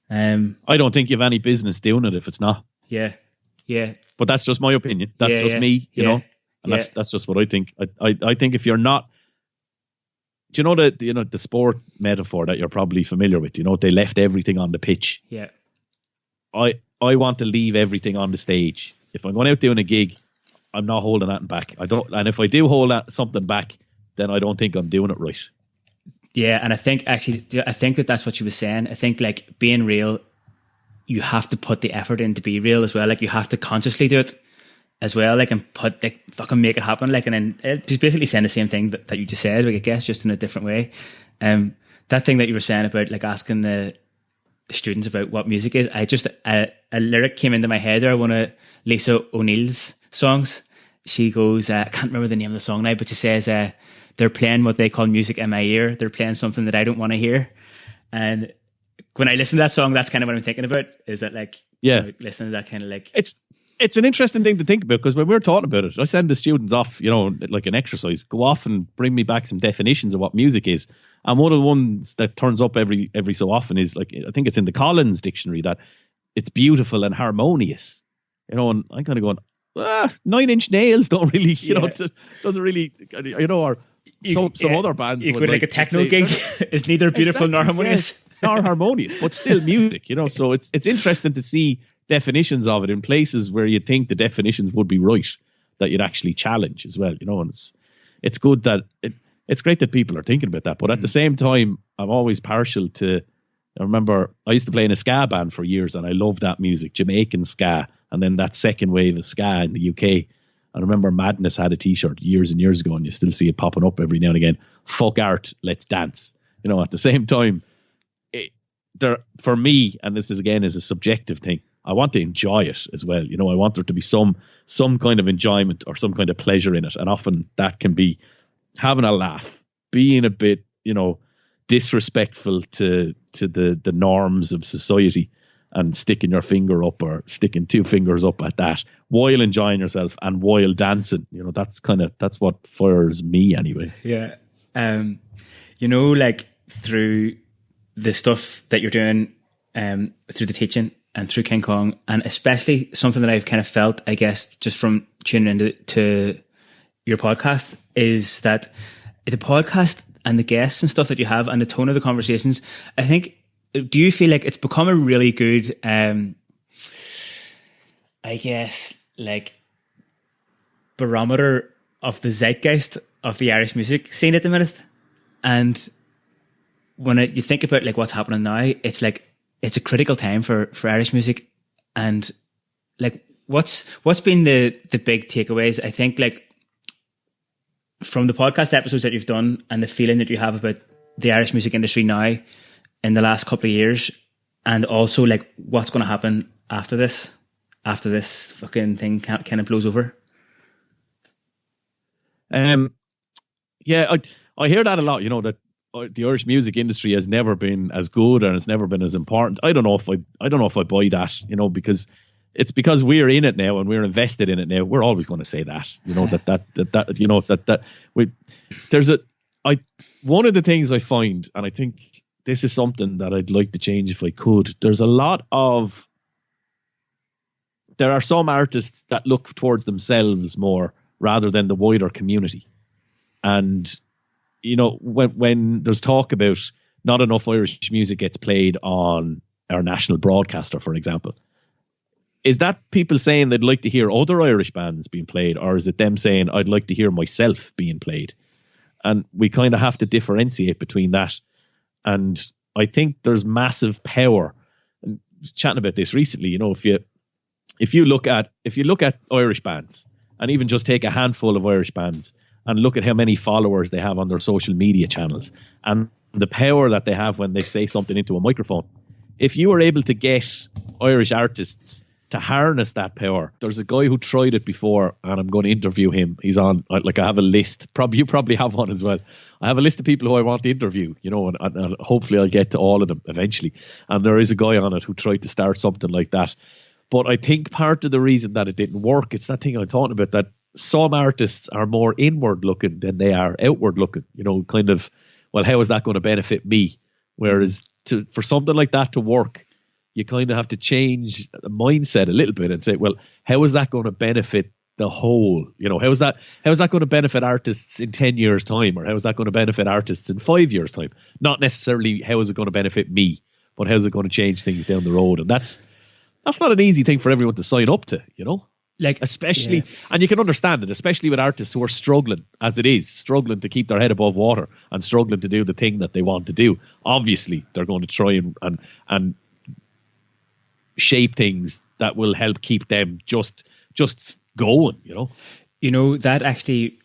B: I don't think you have any business doing it if it's not.
C: Yeah.
B: But that's just my opinion. That's just me, you know. And that's just what I think. I think if you're not, do you know the sport metaphor that you're probably familiar with? You know, they left everything on the pitch.
C: Yeah.
B: I want to leave everything on the stage. If I'm going out doing a gig, I'm not holding that back. And if I do hold something back, then I don't think I'm doing it right.
C: Yeah, and I think that's what she was saying. I think like being real, you have to put the effort in to be real as well. Like you have to consciously do it as well, like, and fucking make it happen. Like, and then she's basically saying the same thing that you just said, like, I guess just in a different way. That thing that you were saying about like asking the students about what music is, a lyric came into my head there, one of Lisa O'Neill's songs. She goes, I can't remember the name of the song now, but she says, they're playing what they call music in my ear. They're playing something that I don't want to hear. And when I listen to that song, that's kind of what I'm thinking about, is that like, listening to that kind of like...
B: It's an interesting thing to think about, because when we're talking about it, I send the students off, you know, like an exercise, go off and bring me back some definitions of what music is. And one of the ones that turns up every so often is like, I think it's in the Collins dictionary, that it's beautiful and harmonious. You know, and I'm kind of going, 9 Inch Nails don't really, you know, doesn't really, you know, or some other bands.
C: You could like a techno gig is neither beautiful nor harmonious.
B: Nor harmonious, but still music, you know. So it's interesting to see definitions of it in places where you think the definitions would be right, that you'd actually challenge as well, you know. And it's good that it's great that people are thinking about that. But at the same time, I'm always partial to, I remember I used to play in a ska band for years, and I loved that music, Jamaican ska, and then that second wave of ska in the UK. I remember Madness had a t-shirt years and years ago, and you still see it popping up every now and again. Fuck art, let's dance. You know, at the same time, for me, and this is a subjective thing, I want to enjoy it as well. You know, I want there to be some kind of enjoyment or some kind of pleasure in it. And often that can be having a laugh, being a bit, you know, disrespectful to the norms of society, and sticking your finger up or sticking 2 fingers up at that while enjoying yourself and while dancing. You know, that's what fires me anyway.
C: Yeah. You know, like through the stuff that you're doing, through the teaching and through King Kong, and especially something that I've kind of felt, I guess, just from tuning into your podcast, is that the podcast and the guests and stuff that you have and the tone of the conversations, I think, do you feel like it's become a really good, I guess, like barometer of the zeitgeist of the Irish music scene at the minute? And when you think about like what's happening now, it's like it's a critical time for Irish music. And like what's been the big takeaways, I think, like from the podcast episodes that you've done and the feeling that you have about the Irish music industry now in the last couple of years, and also like what's going to happen after this fucking thing kind of blows over?
B: Yeah, I hear that a lot, you know, that the Irish music industry has never been as good and it's never been as important. I don't know if I buy that, you know, because it's because we're in it now and we're invested in it now. We're always going to say that, you know, that you know, that one of the things I find, and I think this is something that I'd like to change if I could. There are some artists that look towards themselves more rather than the wider community. And, you know, when there's talk about not enough Irish music gets played on our national broadcaster, for example, is that people saying they'd like to hear other Irish bands being played, or is it them saying I'd like to hear myself being played? And we kind of have to differentiate between that. And I think there's massive power. And chatting about this recently, you know, if you look at Irish bands, and even just take a handful of Irish bands and look at how many followers they have on their social media channels and the power that they have when they say something into a microphone, if you were able to get Irish artists to harness that power, there's a guy who tried it before, and I'm going to interview him. He's on, like, I have a list. You probably have one as well. I have a list of people who I want to interview, you know, and hopefully I'll get to all of them eventually. And there is a guy on it who tried to start something like that. But I think part of the reason that it didn't work, it's that thing I'm talking about, that some artists are more inward looking than they are outward looking. You know, kind of, well, how is that going to benefit me? Whereas for something like that to work, you kind of have to change the mindset a little bit and say, well, how is that going to benefit the whole? You know, how is that going to benefit artists in 10 years' time? Or how is that going to benefit artists in 5 years' time? Not necessarily how is it going to benefit me, but how is it going to change things down the road? And that's not an easy thing for everyone to sign up to, you know?
C: Like,
B: especially, and you can understand it, especially with artists who are struggling to keep their head above water and struggling to do the thing that they want to do. Obviously, they're going to try and shape things that will help keep them just going, you know.
C: You know, that actually,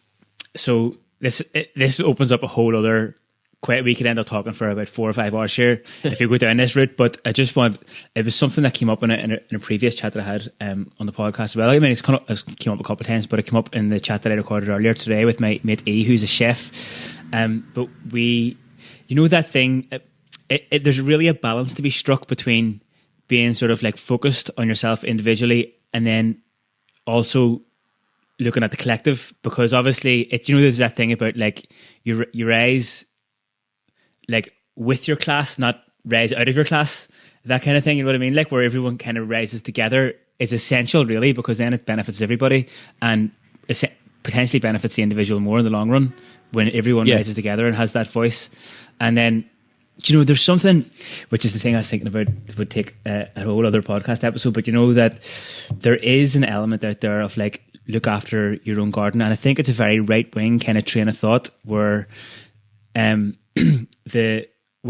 C: so this opens up a whole other. We could end up talking for about 4 or 5 hours here if you go down this route. But I just it was something that came up in a previous chat that I had on the podcast as well. I mean, it came up a couple of times, but it came up in the chat that I recorded earlier today with my mate E, who's a chef. But you know, that thing, there's really a balance to be struck between being sort of like focused on yourself individually and then also looking at the collective, because obviously there's that thing about like you rise like with your class, not rise out of your class, that kind of thing. You know what I mean? Like where everyone kind of rises together is essential, really, because then it benefits everybody and it potentially benefits the individual more in the long run when everyone rises together and has that voice. And then, there's something, which is the thing I was thinking about, would take a whole other podcast episode, but that there is an element out there of like, look after your own garden. And I think it's a very right wing kind of train of thought where, where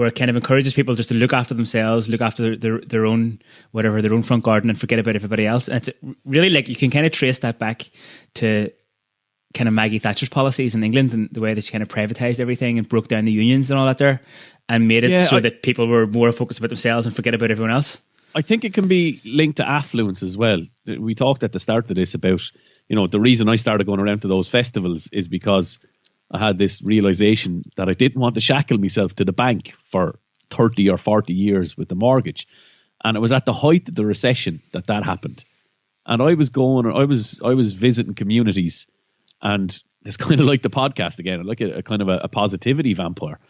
C: it kind of encourages people just to look after themselves, look after their own front garden and forget about everybody else. And it's really like you can kind of trace that back to kind of Maggie Thatcher's policies in England and the way that she kind of privatized everything and broke down the unions and all that there and made it that people were more focused about themselves and forget about everyone else.
B: I think it can be linked to affluence as well. We talked at the start of this about, the reason I started going around to those festivals is because I had this realization that I didn't want to shackle myself to the bank for 30 or 40 years with the mortgage. And it was at the height of the recession that happened. And I was visiting communities, and it's kind of like the podcast again, like a kind of a positivity vampire.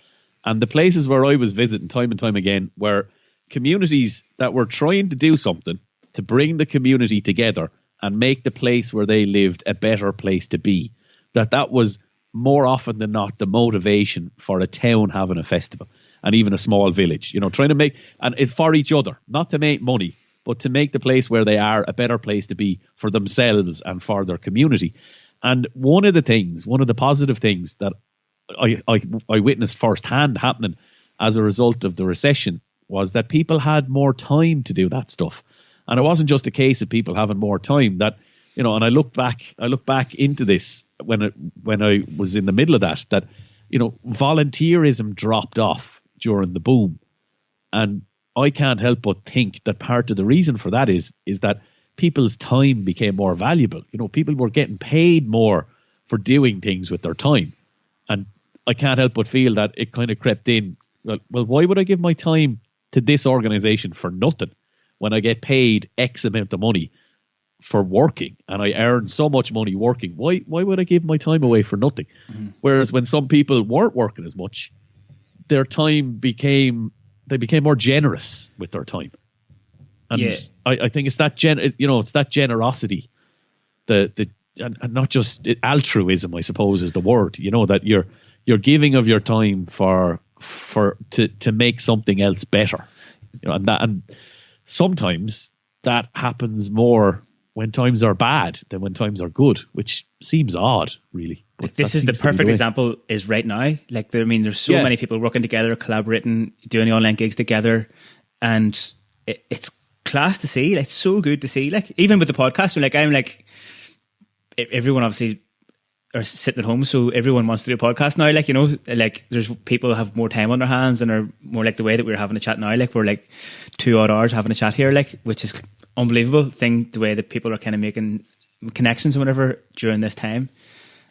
B: And the places where I was visiting time and time again were communities that were trying to do something to bring the community together and make the place where they lived a better place to be. That was more often than not the motivation for a town having a festival and even a small village, trying to make, and it's for each other, not to make money, but to make the place where they are a better place to be for themselves and for their community. And one of the positive things that I witnessed firsthand happening as a result of the recession was that people had more time to do that stuff. And it wasn't just a case of people having more time that, and I look back into this when I was in the middle of that, volunteerism dropped off during the boom. And I can't help but think that part of the reason for that is that people's time became more valuable. People were getting paid more for doing things with their time. And I can't help but feel that it kind of crept in. Well, why would I give my time to this organization for nothing when I get paid X amount of money for working and I earn so much money working? Why would I give my time away for nothing? Mm-hmm. Whereas when some people weren't working as much, their time became more generous with their time. And I think it's that it's that generosity, and not just altruism, I suppose, is the word. That you're giving of your time to make something else better. And sometimes that happens more when times are bad than when times are good, which seems odd, really. But
C: this is the perfect example is right now. Like, there's so many people working together, collaborating, doing the online gigs together, and it's class to see. It's so good to see. Like, even with the podcast, I'm like, everyone obviously are sitting at home, so everyone wants to do a podcast now. Like, you know, like there's people have more time on their hands and are more like the way that we're having a chat now. Like we're like 2 odd hours having a chat here, like, which is unbelievable thing, the way that people are kind of making connections and whatever during this time.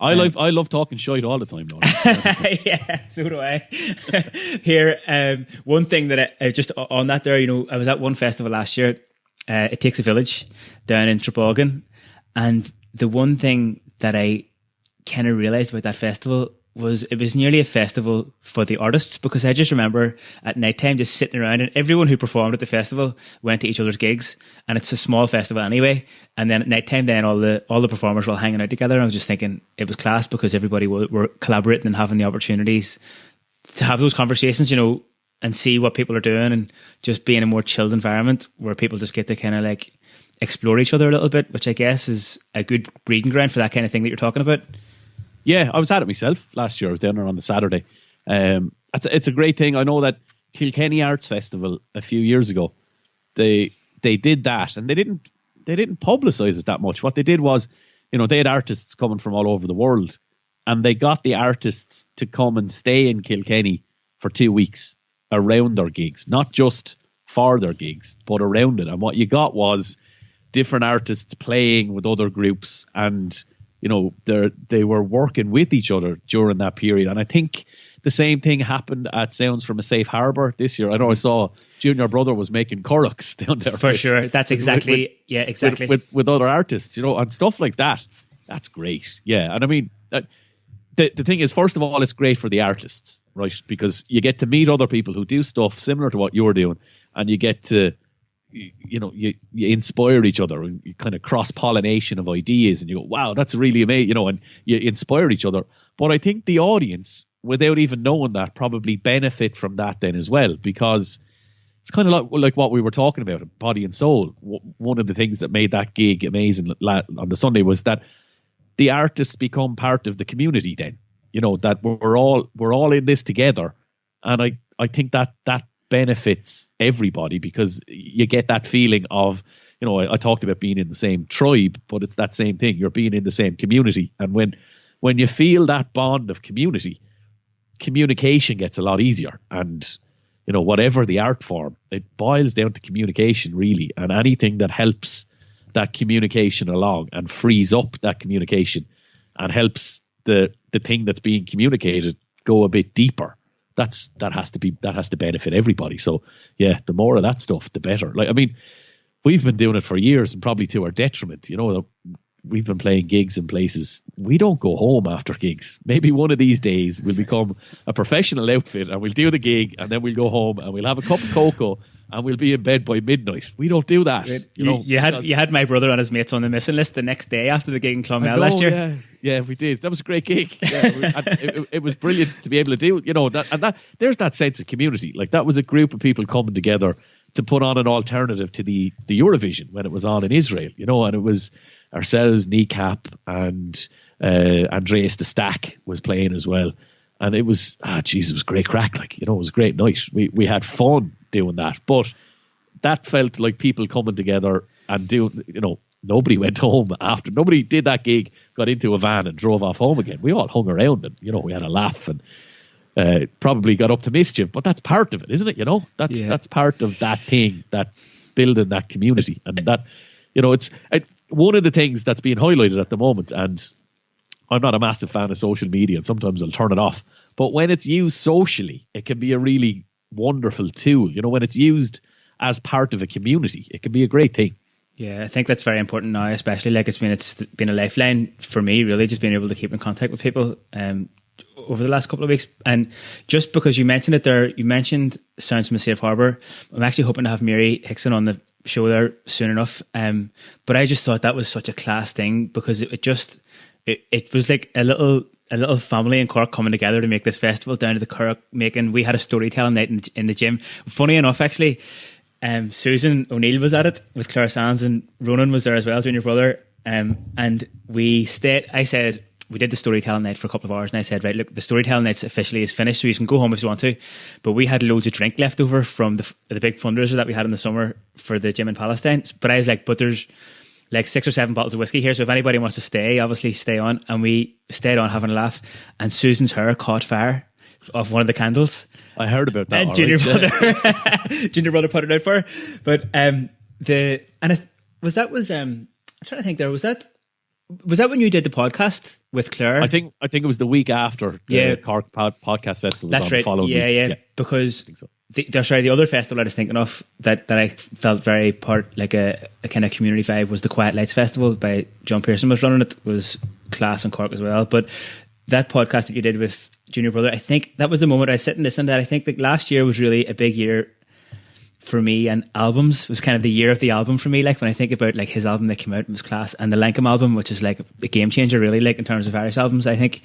B: I love talking shite all the time, though.
C: Yeah, so do I. Here, one thing that I just on that there, you know, I was at one festival last year. It Takes a Village down in Trebogan, and the one thing that I kind of realized about that festival was it was nearly a festival for the artists, because I just remember at nighttime just sitting around, and everyone who performed at the festival went to each other's gigs, and it's a small festival anyway. And then at nighttime, then all the performers were all hanging out together. And I was just thinking it was class, because everybody were collaborating and having the opportunities to have those conversations, you know, and see what people are doing, and just be in a more chilled environment where people just get to kind of like explore each other a little bit, which I guess is a good breeding ground for that kind of thing that you're talking about.
B: Yeah, I was at it myself last year. I was down there on the Saturday. It's a great thing. I know that Kilkenny Arts Festival a few years ago, they did that, and they didn't publicise it that much. What they did was, you know, they had artists coming from all over the world, and they got the artists to come and stay in Kilkenny for 2 weeks around their gigs, not just for their gigs, but around it. And what you got was different artists playing with other groups, and you know, they were working with each other during that period. And I think the same thing happened at Sounds from a Safe Harbour this year. I know I saw Junior Brother was making currachs down there.
C: For sure. That's exactly, exactly.
B: With other artists, you know, and stuff like that. That's great. Yeah. And I mean, the thing is, first of all, it's great for the artists, right? Because you get to meet other people who do stuff similar to what you're doing, and you get to, you know, you inspire each other, and you kind of cross-pollination of ideas, and you go, wow, that's really amazing, you know, and you inspire each other. But I think the audience, without even knowing that, probably benefit from that then as well, because it's kind of like what we were talking about, Body and Soul. One of the things that made that gig amazing on the Sunday was that the artists become part of the community then, you know, that we're all in this together. And I think that benefits everybody, because you get that feeling of, you know, I talked about being in the same tribe, but it's that same thing. You're being in the same community. And when you feel that bond of community, communication gets a lot easier. And, you know, whatever the art form, it boils down to communication really. And anything that helps that communication along and frees up that communication and helps the thing that's being communicated go a bit deeper, that has to benefit everybody. So yeah, the more of that stuff, the better. Like, I mean, we've been doing it for years, and probably to our detriment. You know, we've been playing gigs in places we don't go home after gigs. Maybe one of these days we'll become a professional outfit, and we'll do the gig, and then we'll go home and we'll have a cup of cocoa, and we'll be in bed by midnight. We don't do that.
C: You had my brother and his mates on the missing list the next day after the gig in Clonmel last year.
B: Yeah, we did. That was a great gig. Yeah, it was brilliant to be able to do. You know, that there's that sense of community. Like, that was a group of people coming together to put on an alternative to the Eurovision when it was on in Israel. You know, and it was ourselves, Kneecap, and Andreas de Stack was playing as well. And it was, it was great crack. Like, you know, it was a great night. We had fun doing that. But that felt like people coming together and doing, you know, nobody went home after. Nobody did that gig, got into a van and drove off home again. We all hung around and, you know, we had a laugh and probably got up to mischief. But that's part of it, isn't it? You know, that's part of that thing, that building that community. And that, you know, it's one of the things that's being highlighted at the moment. And I'm not a massive fan of social media, and sometimes I'll turn it off. But when it's used socially, it can be a really wonderful tool. You know, when it's used as part of a community, it can be a great thing.
C: Yeah, I think that's very important now, especially like it's been a lifeline for me, really, just being able to keep in contact with people over the last couple of weeks. And just because you mentioned it there, you mentioned Sounds from a Safe Harbour. I'm actually hoping to have Mary Hickson on the show there soon enough. But I just thought that was such a class thing, because it was like a little family in Cork coming together to make this festival down to the Cork making. We had a storytelling night in the gym. Funny enough, actually, Susan O'Neill was at it with Claire Sands, and Ronan was there as well, Junior Brother. And we stayed. I said, we did the storytelling night for a couple of hours, and I said, right, look, the storytelling night officially is finished, so you can go home if you want to. But we had loads of drink left over from the big fundraiser that we had in the summer for the gym in Palestine. But I was like, but there's like 6 or 7 bottles of whiskey here. So if anybody wants to stay, obviously stay on. And we stayed on having a laugh. And Susan's hair caught fire off one of the candles.
B: I heard about that.
C: And Junior brother put it out for her. But I'm trying to think there, was that when you did the podcast with Claire?
B: I think it was the week after the Cork Podcast Festival.
C: That's right.
B: Following week.
C: Yeah. Because
B: I think so.
C: the other festival I was thinking of that I felt very like a kind of community vibe was the Quiet Lights Festival by John Pearson was running. It was class in Cork as well. But that podcast that you did with Junior Brother, I think that was the moment I was sitting listening to that. I think that last year was really a big year for me, and albums was kind of the year of the album for me. Like when I think about like his album that came out, it was class, and the Lankum album, which is like a game changer really, like in terms of various albums, I think.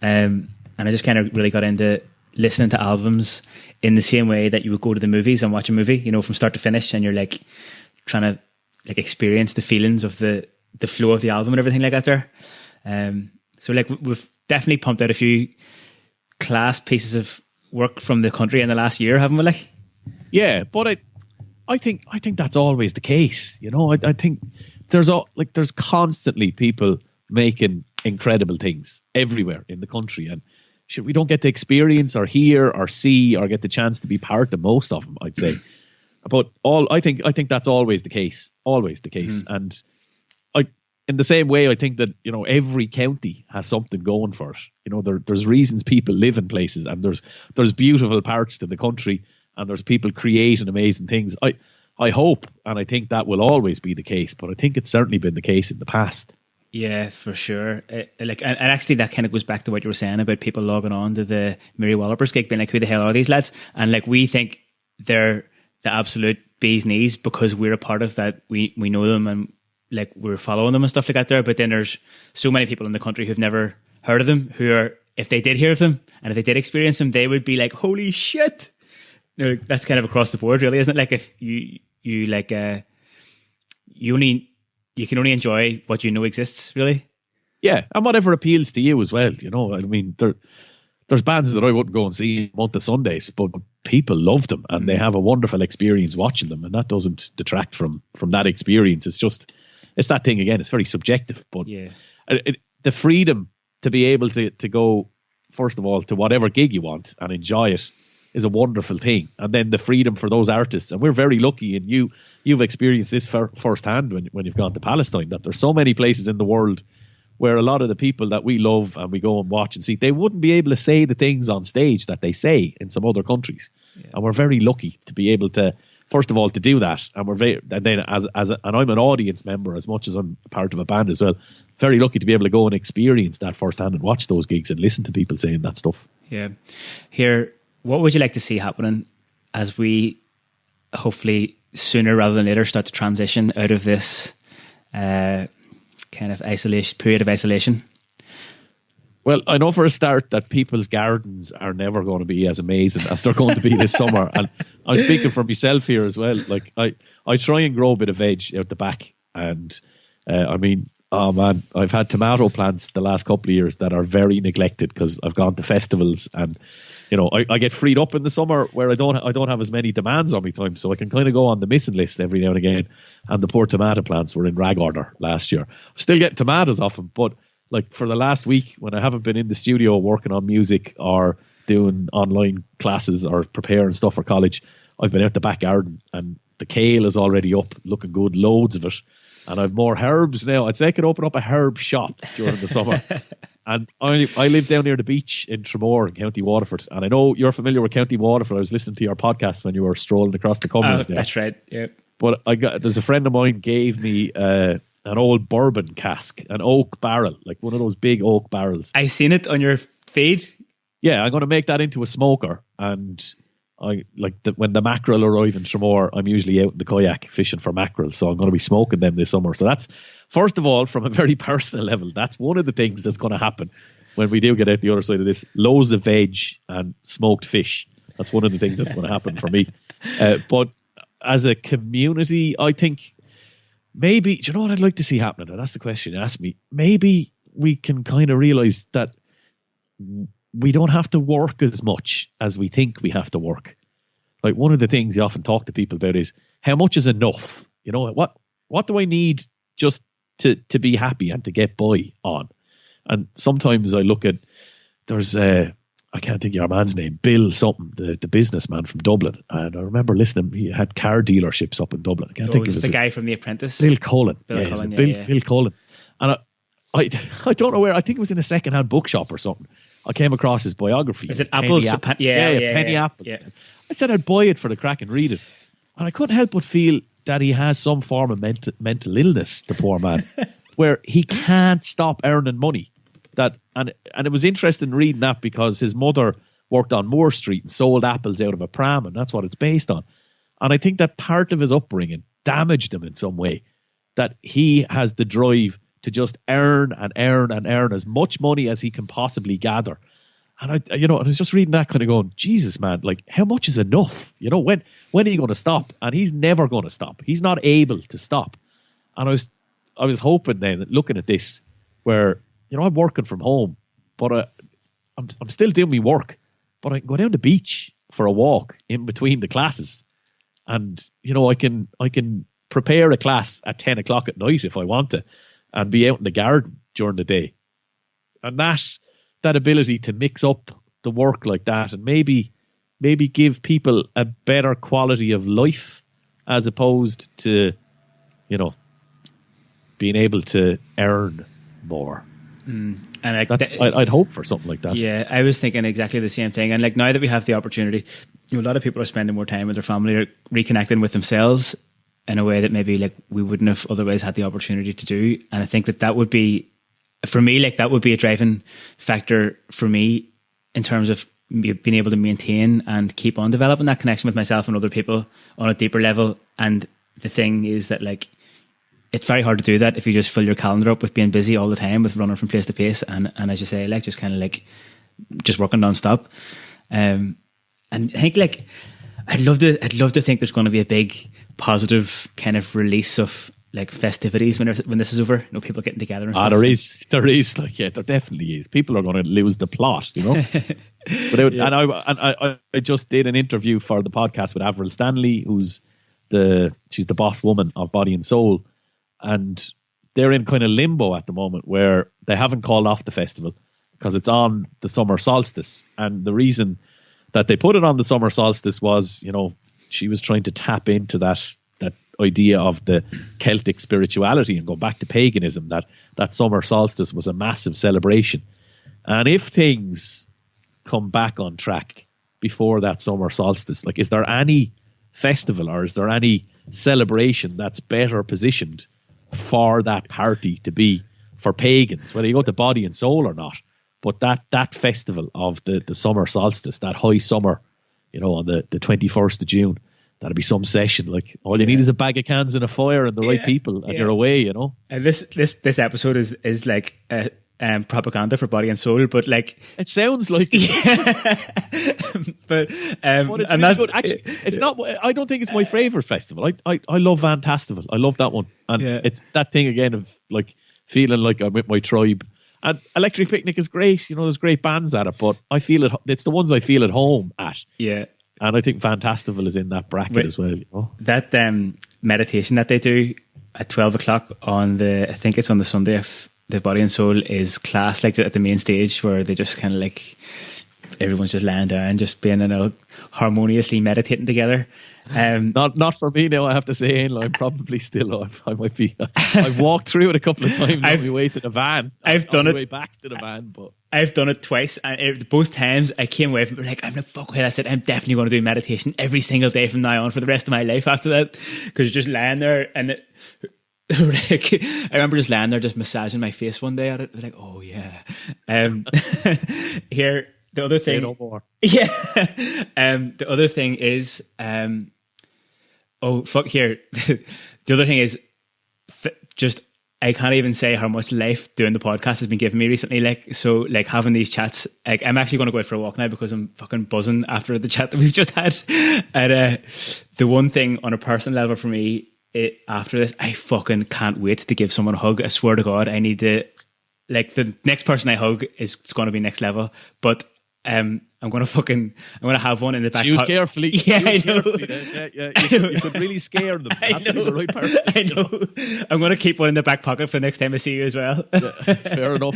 C: And I just kind of really got into listening to albums in the same way that you would go to the movies and watch a movie, you know, from start to finish, and you're like trying to like experience the feelings of the flow of the album and everything like that there. So like we've definitely pumped out a few class pieces of work from the country in the last year, haven't we? Like,
B: yeah, but I think that's always the case. You know, I think there's constantly people making incredible things everywhere in the country, and we don't get to experience or hear or see or get the chance to be part of most of them, I'd say. But I think that's always the case, And in the same way, I think that, you know, every county has something going for it. You know, there's reasons people live in places, and there's beautiful parts to the country, and there's people creating amazing things. I hope, and I think that will always be the case, but I think it's certainly been the case in the past.
C: Yeah, for sure. And actually that kind of goes back to what you were saying about people logging on to the Mary Wallopers gig being like, who the hell are these lads? And like, we think they're the absolute bee's knees because we're a part of that. We know them and like we're following them and stuff like that there. But then there's so many people in the country who've never heard of them, who are, if they did hear of them and if they did experience them, they would be like, holy shit. You know, that's kind of across the board really, isn't it? Like if you like, you can only enjoy what you know exists, really.
B: Yeah, and whatever appeals to you as well. You know, I mean, there's bands that I wouldn't go and see a month of Sundays, but people love them and they have a wonderful experience watching them, and that doesn't detract from that experience. It's that thing again. It's very subjective, but
C: yeah,
B: the freedom to be able to go, first of all, to whatever gig you want and enjoy it is a wonderful thing. And then the freedom for those artists, and we're very lucky, and you've experienced this firsthand when you've gone to Palestine, that there's so many places in the world where a lot of the people that we love and we go and watch and see, they wouldn't be able to say the things on stage that they say in some other countries. Yeah. And we're very lucky to be able to, first of all, to do that. And and I'm an audience member as much as I'm part of a band as well. Very lucky to be able to go and experience that firsthand and watch those gigs and listen to people saying that stuff.
C: Yeah. Here, what would you like to see happening as we hopefully sooner rather than later start to transition out of this kind of period of isolation?
B: Well, I know for a start that people's gardens are never going to be as amazing as they're going to be this summer. And I'm speaking for myself here as well. Like I try and grow a bit of veg out the back. And I mean, oh man, I've had tomato plants the last couple of years that are very neglected because I've gone to festivals, and you know, I get freed up in the summer where I don't have as many demands on me time, so I can kind of go on the missing list every now and again. And the poor tomato plants were in rag order last year. Still getting tomatoes off them, but like for the last week when I haven't been in the studio working on music or doing online classes or preparing stuff for college, I've been out the back garden, and the kale is already up, looking good, loads of it. And I've more herbs now. I'd say I could open up a herb shop during the summer. And I live down near the beach in Tramore in County Waterford. And I know you're familiar with County Waterford. I was listening to your podcast when you were strolling across the Cummins there.
C: That's right, yeah.
B: But there's a friend of mine gave me an old bourbon cask, an oak barrel, like one of those big oak barrels.
C: I seen it on your feed.
B: Yeah, I'm going to make that into a smoker. And when the mackerel arrive in Tramore, I'm usually out in the kayak fishing for mackerel, so I'm going to be smoking them this summer. So that's, first of all, from a very personal level, that's one of the things that's going to happen when we do get out the other side of this. Loads of veg and smoked fish. That's one of the things that's going to happen for me. But as a community, I think maybe, do you know what I'd like to see happening? And that's the question you asked me. Maybe we can kind of realize that we don't have to work as much as we think we have to work. Like one of the things you often talk to people about is how much is enough? You know, what do I need just to be happy and to get by on. And sometimes I look at, there's I can't think of your man's name, Bill something, the businessman from Dublin. And I remember listening, he had car dealerships up in Dublin. I can't think of
C: the guy from The Apprentice.
B: Bill Cullen.
C: Bill Cullen,
B: Bill Cullen. And I don't know where, I think it was in a second-hand bookshop or something. I came across his biography.
C: Is it Apples?
B: Penny Apples.
C: Yeah.
B: I said I'd buy it for the crack and read it. And I couldn't help but feel that he has some form of mental illness, the poor man, where he can't stop earning money. And it was interesting reading that because his mother worked on Moore Street and sold apples out of a pram, and that's what it's based on. And I think that part of his upbringing damaged him in some way, that he has the drive to just earn and earn and earn as much money as he can possibly gather. And I was just reading that kind of going, Jesus, man, like how much is enough? You know, when are you going to stop? And he's never going to stop. He's not able to stop. And I was hoping then, looking at this, where, you know, I'm working from home, but I'm still doing my work, but I can go down the beach for a walk in between the classes. And, you know, I can prepare a class at 10 o'clock at night if I want to, and be out in the garden during the day. And that ability to mix up the work like that and maybe give people a better quality of life as opposed to, you know, being able to earn more.
C: And
B: I'd hope for something like that.
C: Yeah, I was thinking exactly the same thing. And like now that we have the opportunity, you know, a lot of people are spending more time with their family or reconnecting with themselves in a way that maybe like we wouldn't have otherwise had the opportunity to do. And I think that would be, for me, like that would be a driving factor for me in terms of being able to maintain and keep on developing that connection with myself and other people on a deeper level. And the thing is that like, it's very hard to do that if you just fill your calendar up with being busy all the time, with running from place to place, and as you say, like just kind of like just working non-stop. And I think like I'd love to think there's going to be a big positive kind of release of like festivities when this is over. You know, people getting together and stuff.
B: There is like, yeah, there definitely is. People are going to lose the plot, you know. But yeah. I just did an interview for the podcast with Avril Stanley, she's the boss woman of Body and Soul. And they're in kind of limbo at the moment where they haven't called off the festival because it's on the summer solstice. And the reason that they put it on the summer solstice was, you know, she was trying to tap into that idea of the Celtic spirituality and go back to paganism, that summer solstice was a massive celebration. And if things come back on track before that summer solstice, like, is there any festival or is there any celebration that's better positioned for that party to be for pagans, whether you go to Body and Soul or not? But that festival of the summer solstice, that high summer, you know, on the 21st of June, that'll be some session. Like, all you need is a bag of cans and a fire and the right people, and you're away, you know. And
C: this episode is like propaganda for Body and Soul, but like
B: it sounds like
C: but
B: it's really good. Actually, it's not. I don't think it's my favorite festival. I love Fantastival. I love that one, and it's that thing again of like feeling like I'm with my tribe. And Electric Picnic is great. You know, there's great bands at it, but I feel it's the ones I feel at home at.
C: Yeah.
B: And I think Fantastival is in that bracket as well. You know?
C: That meditation that they do at 12 o'clock I think it's on the Sunday of the Body and Soul, is class, like at the main stage where they just kind of like, everyone's just lying down, just being, you know, harmoniously meditating together.
B: Not for me now, I have to say, I'm probably still, I might be, I've walked through it a couple of times on my way to the van.
C: I've done it.
B: Way back to the van, but
C: I've done it twice, and both times I came away from it like, I'm like, fuck, okay, that's it. I'm definitely going to do meditation every single day from now on for the rest of my life after that, because you're just lying there and like, I remember just lying there, just massaging my face one day at it. I was like, oh yeah. Here, the other thing.
B: Say no more.
C: Yeah. The other thing is, oh fuck. Here, the other thing is, just I can't even say how much life doing the podcast has been giving me recently. Like, so, like having these chats. Like, I'm actually going to go out for a walk now because I'm fucking buzzing after the chat that we've just had. And the one thing on a personal level for me, after this, I fucking can't wait to give someone a hug. I swear to God, I need to, like, the next person I hug is going to be next level. But I'm gonna have one in the back.
B: Choose carefully.
C: Yeah, I know.
B: You could really scare them. It has to be the right person.
C: I know. I'm gonna keep one in the back pocket for the next time I see you as well.
B: Fair enough.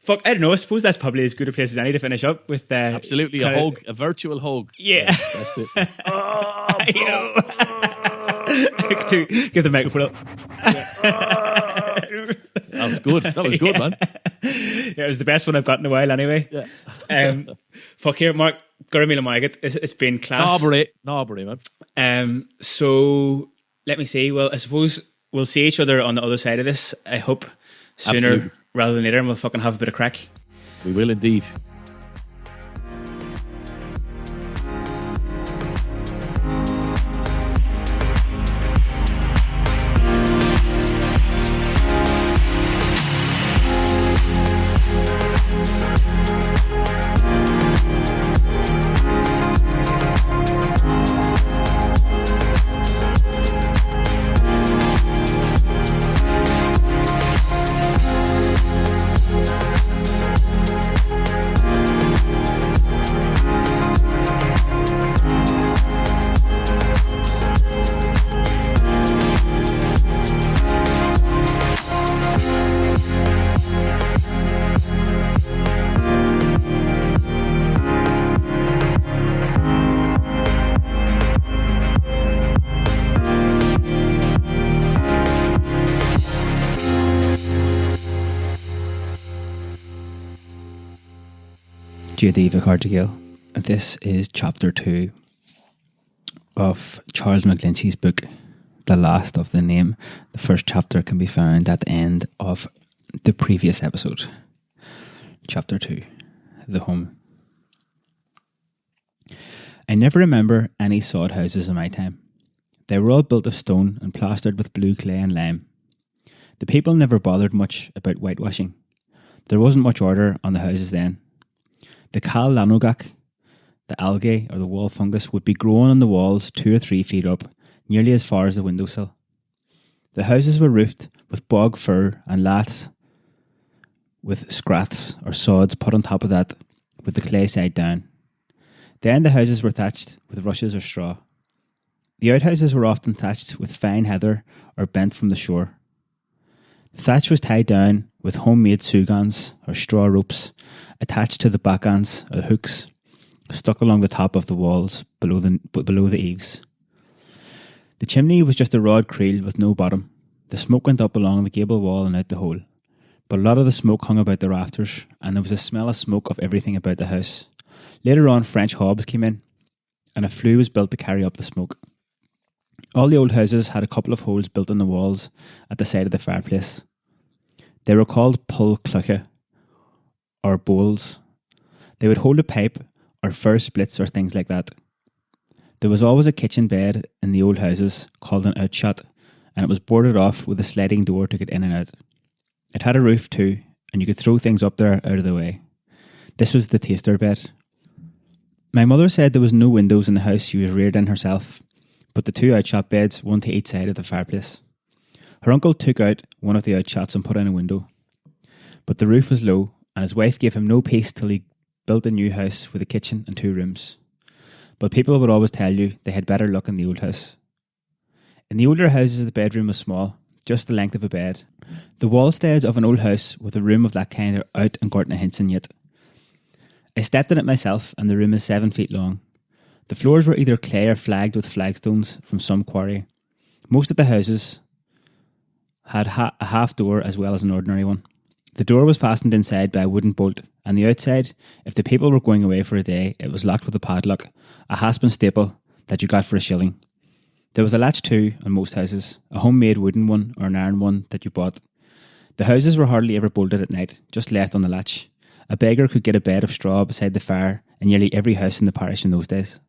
C: Fuck, I don't know. I suppose that's probably as good a place as any to finish up with.
B: Absolutely, a hug, a virtual hug.
C: Yeah,
B: that's it.
C: I know. To give the microphone up.
B: That was good. That was good, man.
C: Yeah, it was the best one I've got in a while, anyway.
B: Yeah.
C: Fuck here, Mark. Garamila Margaret. It's been class.
B: Nobbery, man.
C: So let me see. Well, I suppose we'll see each other on the other side of this. I hope sooner
B: Absolutely.
C: rather than later, and we'll fucking have a bit of crack.
B: We will indeed.
A: J.D. Vicardigale. This is chapter 2 of Charles McGlinchey's book, The Last of the Name. The first chapter can be found at the end of the previous episode. Chapter 2, The Home. I never remember any sod houses in my time. They were all built of stone and plastered with blue clay and lime. The people never bothered much about whitewashing. There wasn't much order on the houses then. The cal lanogach, the algae or the wall fungus, would be growing on the walls 2 or 3 feet up, nearly as far as the windowsill. The houses were roofed with bog fir and laths with scraths or sods put on top of that with the clay side down. Then the houses were thatched with rushes or straw. The outhouses were often thatched with fine heather or bent from the shore. The thatch was tied down with homemade sugans or straw ropes attached to the backends or hooks stuck along the top of the walls below the eaves. The chimney was just a rod creel with no bottom. The smoke went up along the gable wall and out the hole, but a lot of the smoke hung about the rafters, and there was a smell of smoke of everything about the house. Later on, French hobs came in, and a flue was built to carry up the smoke. All the old houses had a couple of holes built in the walls at the side of the fireplace. They were called pull cluche, or bowls. They would hold a pipe or fir splits or things like that. There was always a kitchen bed in the old houses called an outshot, and it was boarded off with a sliding door to get in and out. It had a roof too, and you could throw things up there out of the way. This was the taster bed. My mother said there was no windows in the house she was reared in herself, but the 2 outshot beds, one to each side of the fireplace. Her uncle took out one of the outshots and put in a window, but the roof was low, and his wife gave him no peace till he built a new house with a kitchen and 2 rooms. But people would always tell you they had better luck in the old house. In the older houses, the bedroom was small, just the length of a bed. The wallstays of an old house with a room of that kind are out and Gortna Hinson yet. I stepped in it myself, and the room is 7 feet long. The floors were either clay or flagged with flagstones from some quarry. Most of the houses had a half door as well as an ordinary one. The door was fastened inside by a wooden bolt, and the outside, if the people were going away for a day, it was locked with a padlock, a hasp staple that you got for a shilling. There was a latch too on most houses, a homemade wooden one or an iron one that you bought. The houses were hardly ever bolted at night, just left on the latch. A beggar could get a bed of straw beside the fire in nearly every house in the parish in those days.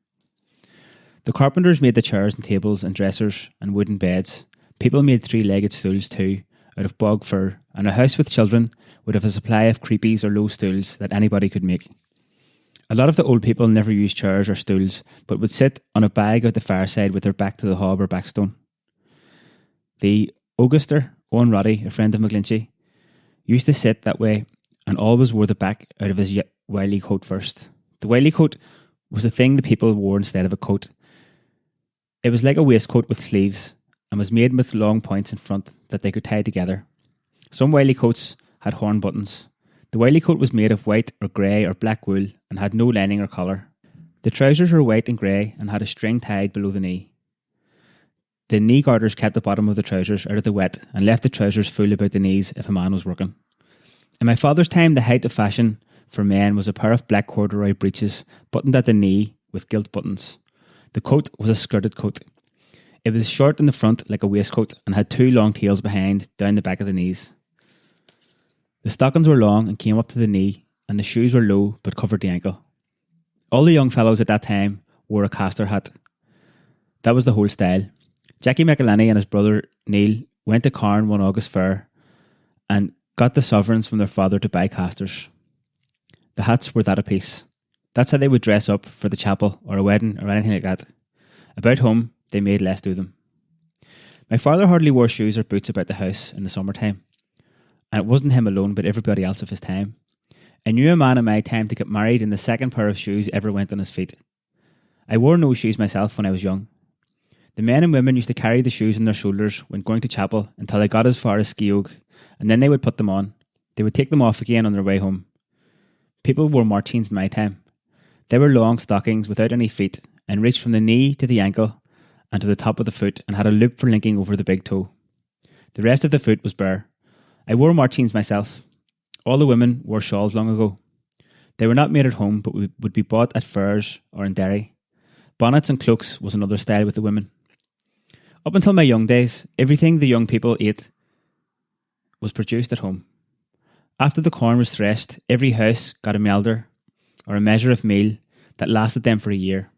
A: The carpenters made the chairs and tables and dressers and wooden beds. People made 3-legged stools too, out of bog fir, and a house with children would have a supply of creepies or low stools that anybody could make. A lot of the old people never used chairs or stools, but would sit on a bag at the fireside with their back to the hob or backstone. The Auguster, Owen Roddy, a friend of McGlinchey, used to sit that way and always wore the back out of his wiley coat first. The wiley coat was the thing the people wore instead of a coat. It was like a waistcoat with sleeves and was made with long points in front that they could tie together. Some wiley coats had horn buttons. The wiley coat was made of white or grey or black wool and had no lining or collar. The trousers were white and grey and had a string tied below the knee. The knee garters kept the bottom of the trousers out of the wet and left the trousers full about the knees if a man was working. In my father's time, the height of fashion for men was a pair of black corduroy breeches buttoned at the knee with gilt buttons. The coat was a skirted coat. It was short in the front like a waistcoat and had two long tails behind down the back of the knees. The stockings were long and came up to the knee, and the shoes were low but covered the ankle. All the young fellows at that time wore a castor hat. That was the whole style. Jackie McElhenney and his brother Neil went to Carn one August fair and got the sovereigns from their father to buy castors. The hats were that apiece. That's how they would dress up for the chapel or a wedding or anything like that. About home, they made less do them. My father hardly wore shoes or boots about the house in the summertime. And it wasn't him alone, but everybody else of his time. I knew a man in my time to get married and the second pair of shoes ever went on his feet. I wore no shoes myself when I was young. The men and women used to carry the shoes on their shoulders when going to chapel until they got as far as Skeog, and then they would put them on. They would take them off again on their way home. People wore martines in my time. They were long stockings without any feet and reached from the knee to the ankle and to the top of the foot and had a loop for linking over the big toe. The rest of the foot was bare. I wore martines myself. All the women wore shawls long ago. They were not made at home but would be bought at fairs or in Derry. Bonnets and cloaks was another style with the women. Up until my young days, everything the young people ate was produced at home. After the corn was threshed, every house got a melder or a measure of meal that lasted them for a year.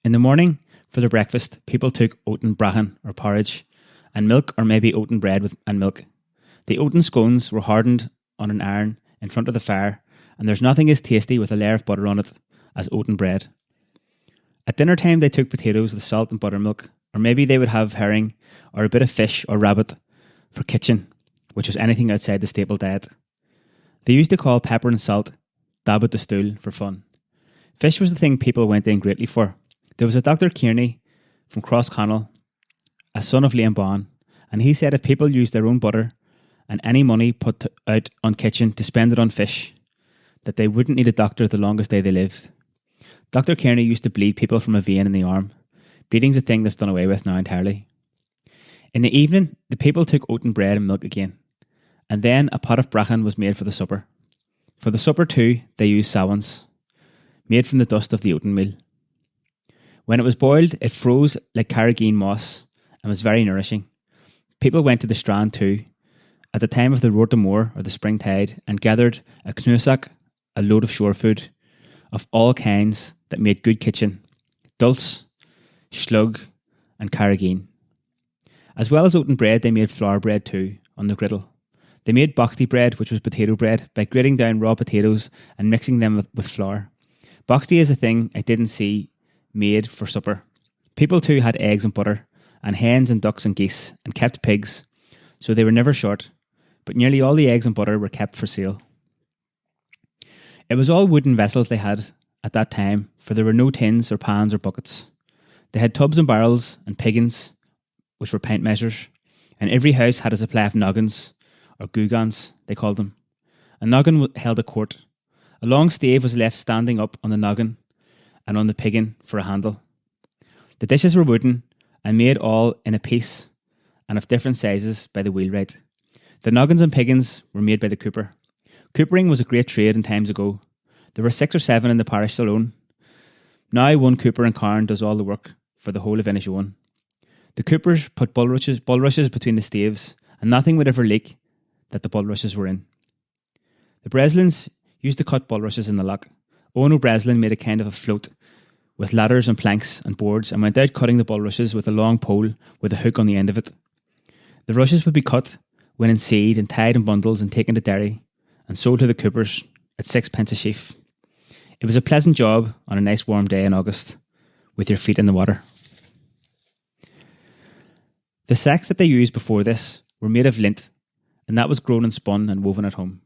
A: In the morning, for their breakfast, people took oaten brahan or porridge and milk or maybe oaten bread and milk. The oaten scones were hardened on an iron in front of the fire, and there's nothing as tasty with a layer of butter on it as oaten bread. At dinner time, they took potatoes with salt and buttermilk, or maybe they would have herring or a bit of fish or rabbit for kitchen, which was anything outside the staple diet. They used to call pepper and salt dab at the stool for fun. Fish was the thing people went in greatly for. There was a Dr. Kearney from Crossconnell, a son of Liam Bawn, and he said if people used their own butter and any money put out on kitchen to spend it on fish, that they wouldn't need a doctor the longest day they lived. Dr. Kearney used to bleed people from a vein in the arm. Bleeding's a thing that's done away with now entirely. In the evening, the people took oaten bread and milk again, and then a pot of brahan was made for the supper. For the supper too, they used sawans, made from the dust of the oaten meal. When it was boiled, it froze like carrageen moss and was very nourishing. People went to the Strand too, at the time of the Road to Moor or the spring tide, and gathered a knusak, a load of shore food, of all kinds that made good kitchen, dulse, slug and carrageen. As well as oaten bread, they made flour bread too, on the griddle. They made boxty bread, which was potato bread, by grating down raw potatoes and mixing them with flour. Boxty is a thing I didn't see made for supper. People too had eggs and butter, and hens and ducks and geese, and kept pigs, so they were never short, but nearly all the eggs and butter were kept for sale. It was all wooden vessels they had at that time, for there were no tins or pans or buckets. They had tubs and barrels and piggins, which were pint measures, and every house had a supply of noggins, or googans, they called them. A noggin held a quart. A long stave was left standing up on the noggin and on the piggin for a handle. The dishes were wooden and made all in a piece and of different sizes by the wheelwright. The noggins and piggins were made by the cooper. Coopering was a great trade in times ago. There were 6 or 7 in the parish alone. Now one cooper in Carn does all the work for the whole of Inishowen. The coopers put bulrushes between the staves, and nothing would ever leak that the bulrushes were in. The Breslins used to cut bulrushes in the lock. Owen O'Breslin made a kind of a float with ladders and planks and boards and went out cutting the bulrushes with a long pole with a hook on the end of it. The rushes would be cut, went in seed and tied in bundles and taken to Derry and sold to the coopers at 6p a sheaf. It was a pleasant job on a nice warm day in August with your feet in the water. The sacks that they used before this were made of lint, and that was grown and spun and woven at home.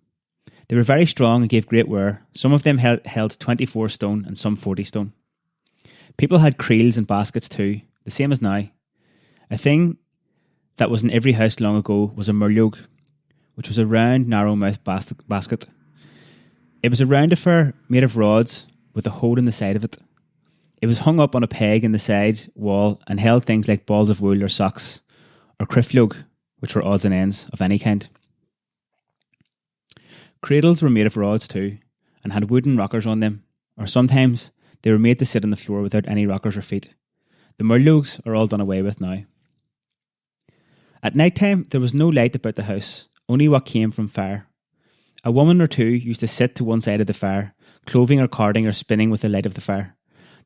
A: They were very strong and gave great wear. Some of them held 24 stone and some 40 stone. People had creels and baskets too, the same as now. A thing that was in every house long ago was a murlog, which was a round, narrow-mouthed basket. It was a round affair made of rods with a hole in the side of it. It was hung up on a peg in the side wall and held things like balls of wool or socks, or criflog, which were odds and ends of any kind. Cradles were made of rods too, and had wooden rockers on them, or sometimes they were made to sit on the floor without any rockers or feet. The murlogs are all done away with now. At night time, there was no light about the house, only what came from fire. A woman or two used to sit to one side of the fire, clothing or carding or spinning with the light of the fire.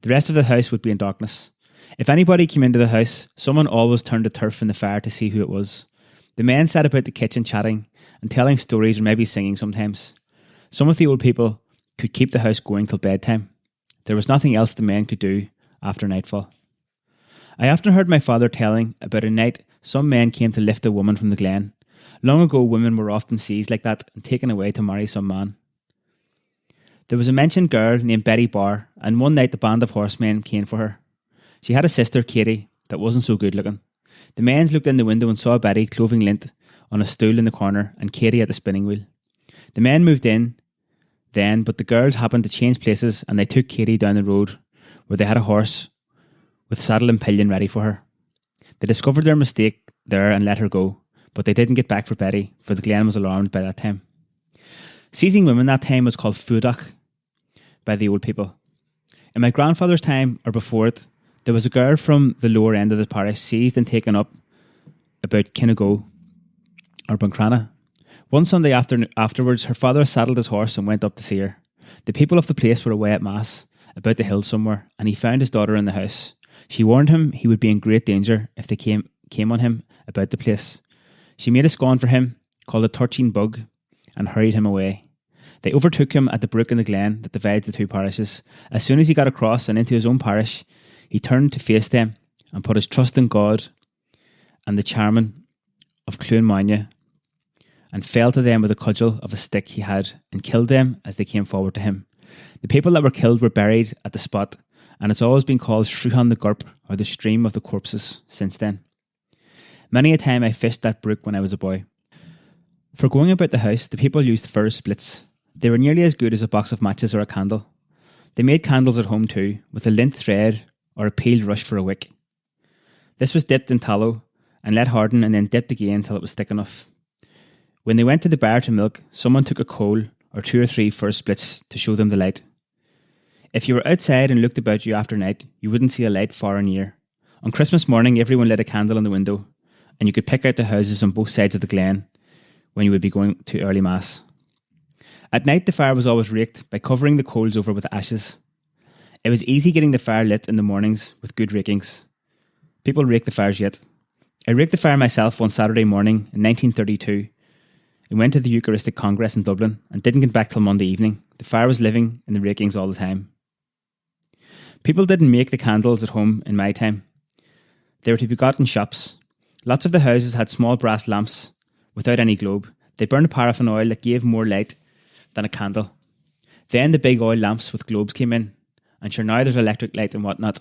A: The rest of the house would be in darkness. If anybody came into the house, someone always turned the turf in the fire to see who it was. The men sat about the kitchen chatting and telling stories or maybe singing sometimes. Some of the old people could keep the house going till bedtime. There was nothing else the men could do after nightfall. I often heard my father telling about a night some men came to lift a woman from the glen. Long ago, women were often seized like that and taken away to marry some man. There was a mentioned girl named Betty Barr, and one night the band of horsemen came for her. She had a sister, Katie, that wasn't so good looking. The men looked in the window and saw Betty clothing lint on a stool in the corner and Katie at the spinning wheel. The men moved in then, but the girls happened to change places and they took Katie down the road where they had a horse with saddle and pillion ready for her. They discovered their mistake there and let her go, but they didn't get back for Betty, for the glen was alarmed by that time. Seizing women that time was called fuadach by the old people. In my grandfather's time, or before it, there was a girl from the lower end of the parish seized and taken up about Kinnago or Buncrana. One Sunday afterwards, her father saddled his horse and went up to see her. The people of the place were away at mass, about the hill somewhere, and he found his daughter in the house. She warned him he would be in great danger if they came on him about the place. She made a scone for him, called a torching bug, and hurried him away. They overtook him at the brook in the glen that divides the two parishes. As soon as he got across and into his own parish, he turned to face them and put his trust in God and the chairman of Clunmanya, and fell to them with a cudgel of a stick he had, and killed them as they came forward to him. The people that were killed were buried at the spot, and it's always been called Shrúhan the Gurp, or the stream of the corpses, since then. Many a time I fished that brook when I was a boy. For going about the house, the people used fir splits. They were nearly as good as a box of matches or a candle. They made candles at home too, with a lint thread or a peeled rush for a wick. This was dipped in tallow and let harden and then dipped again till it was thick enough. When they went to the bar to milk, someone took a coal or 2 or 3 fir splits to show them the light. If you were outside and looked about you after night, you wouldn't see a light far and near. On Christmas morning, everyone lit a candle in the window, and you could pick out the houses on both sides of the glen when you would be going to early mass. At night, the fire was always raked by covering the coals over with ashes. It was easy getting the fire lit in the mornings with good rakings. People rake the fires yet. I raked the fire myself one Saturday morning in 1932 and went to the Eucharistic Congress in Dublin and didn't get back till Monday evening. The fire was living in the rakings all the time. People didn't make the candles at home in my time. They were to be got in shops. Lots of the houses had small brass lamps without any globe. They burned a paraffin oil that gave more light than a candle. Then the big oil lamps with globes came in, and sure now there's electric light and whatnot.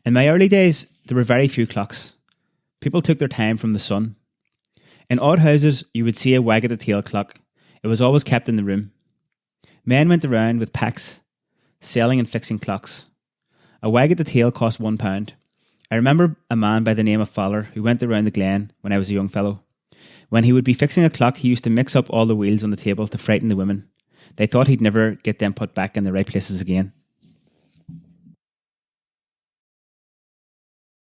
A: In my early days, there were very few clocks. People took their time from the sun. In odd houses, you would see a wag-at-the-tail clock. It was always kept in the room. Men went around with packs, selling and fixing clocks. A wag-at-the-tail cost £1. I remember a man by the name of Fowler who went around the glen when I was a young fellow. When he would be fixing a clock, he used to mix up all the wheels on the table to frighten the women. They thought he'd never get them put back in the right places again.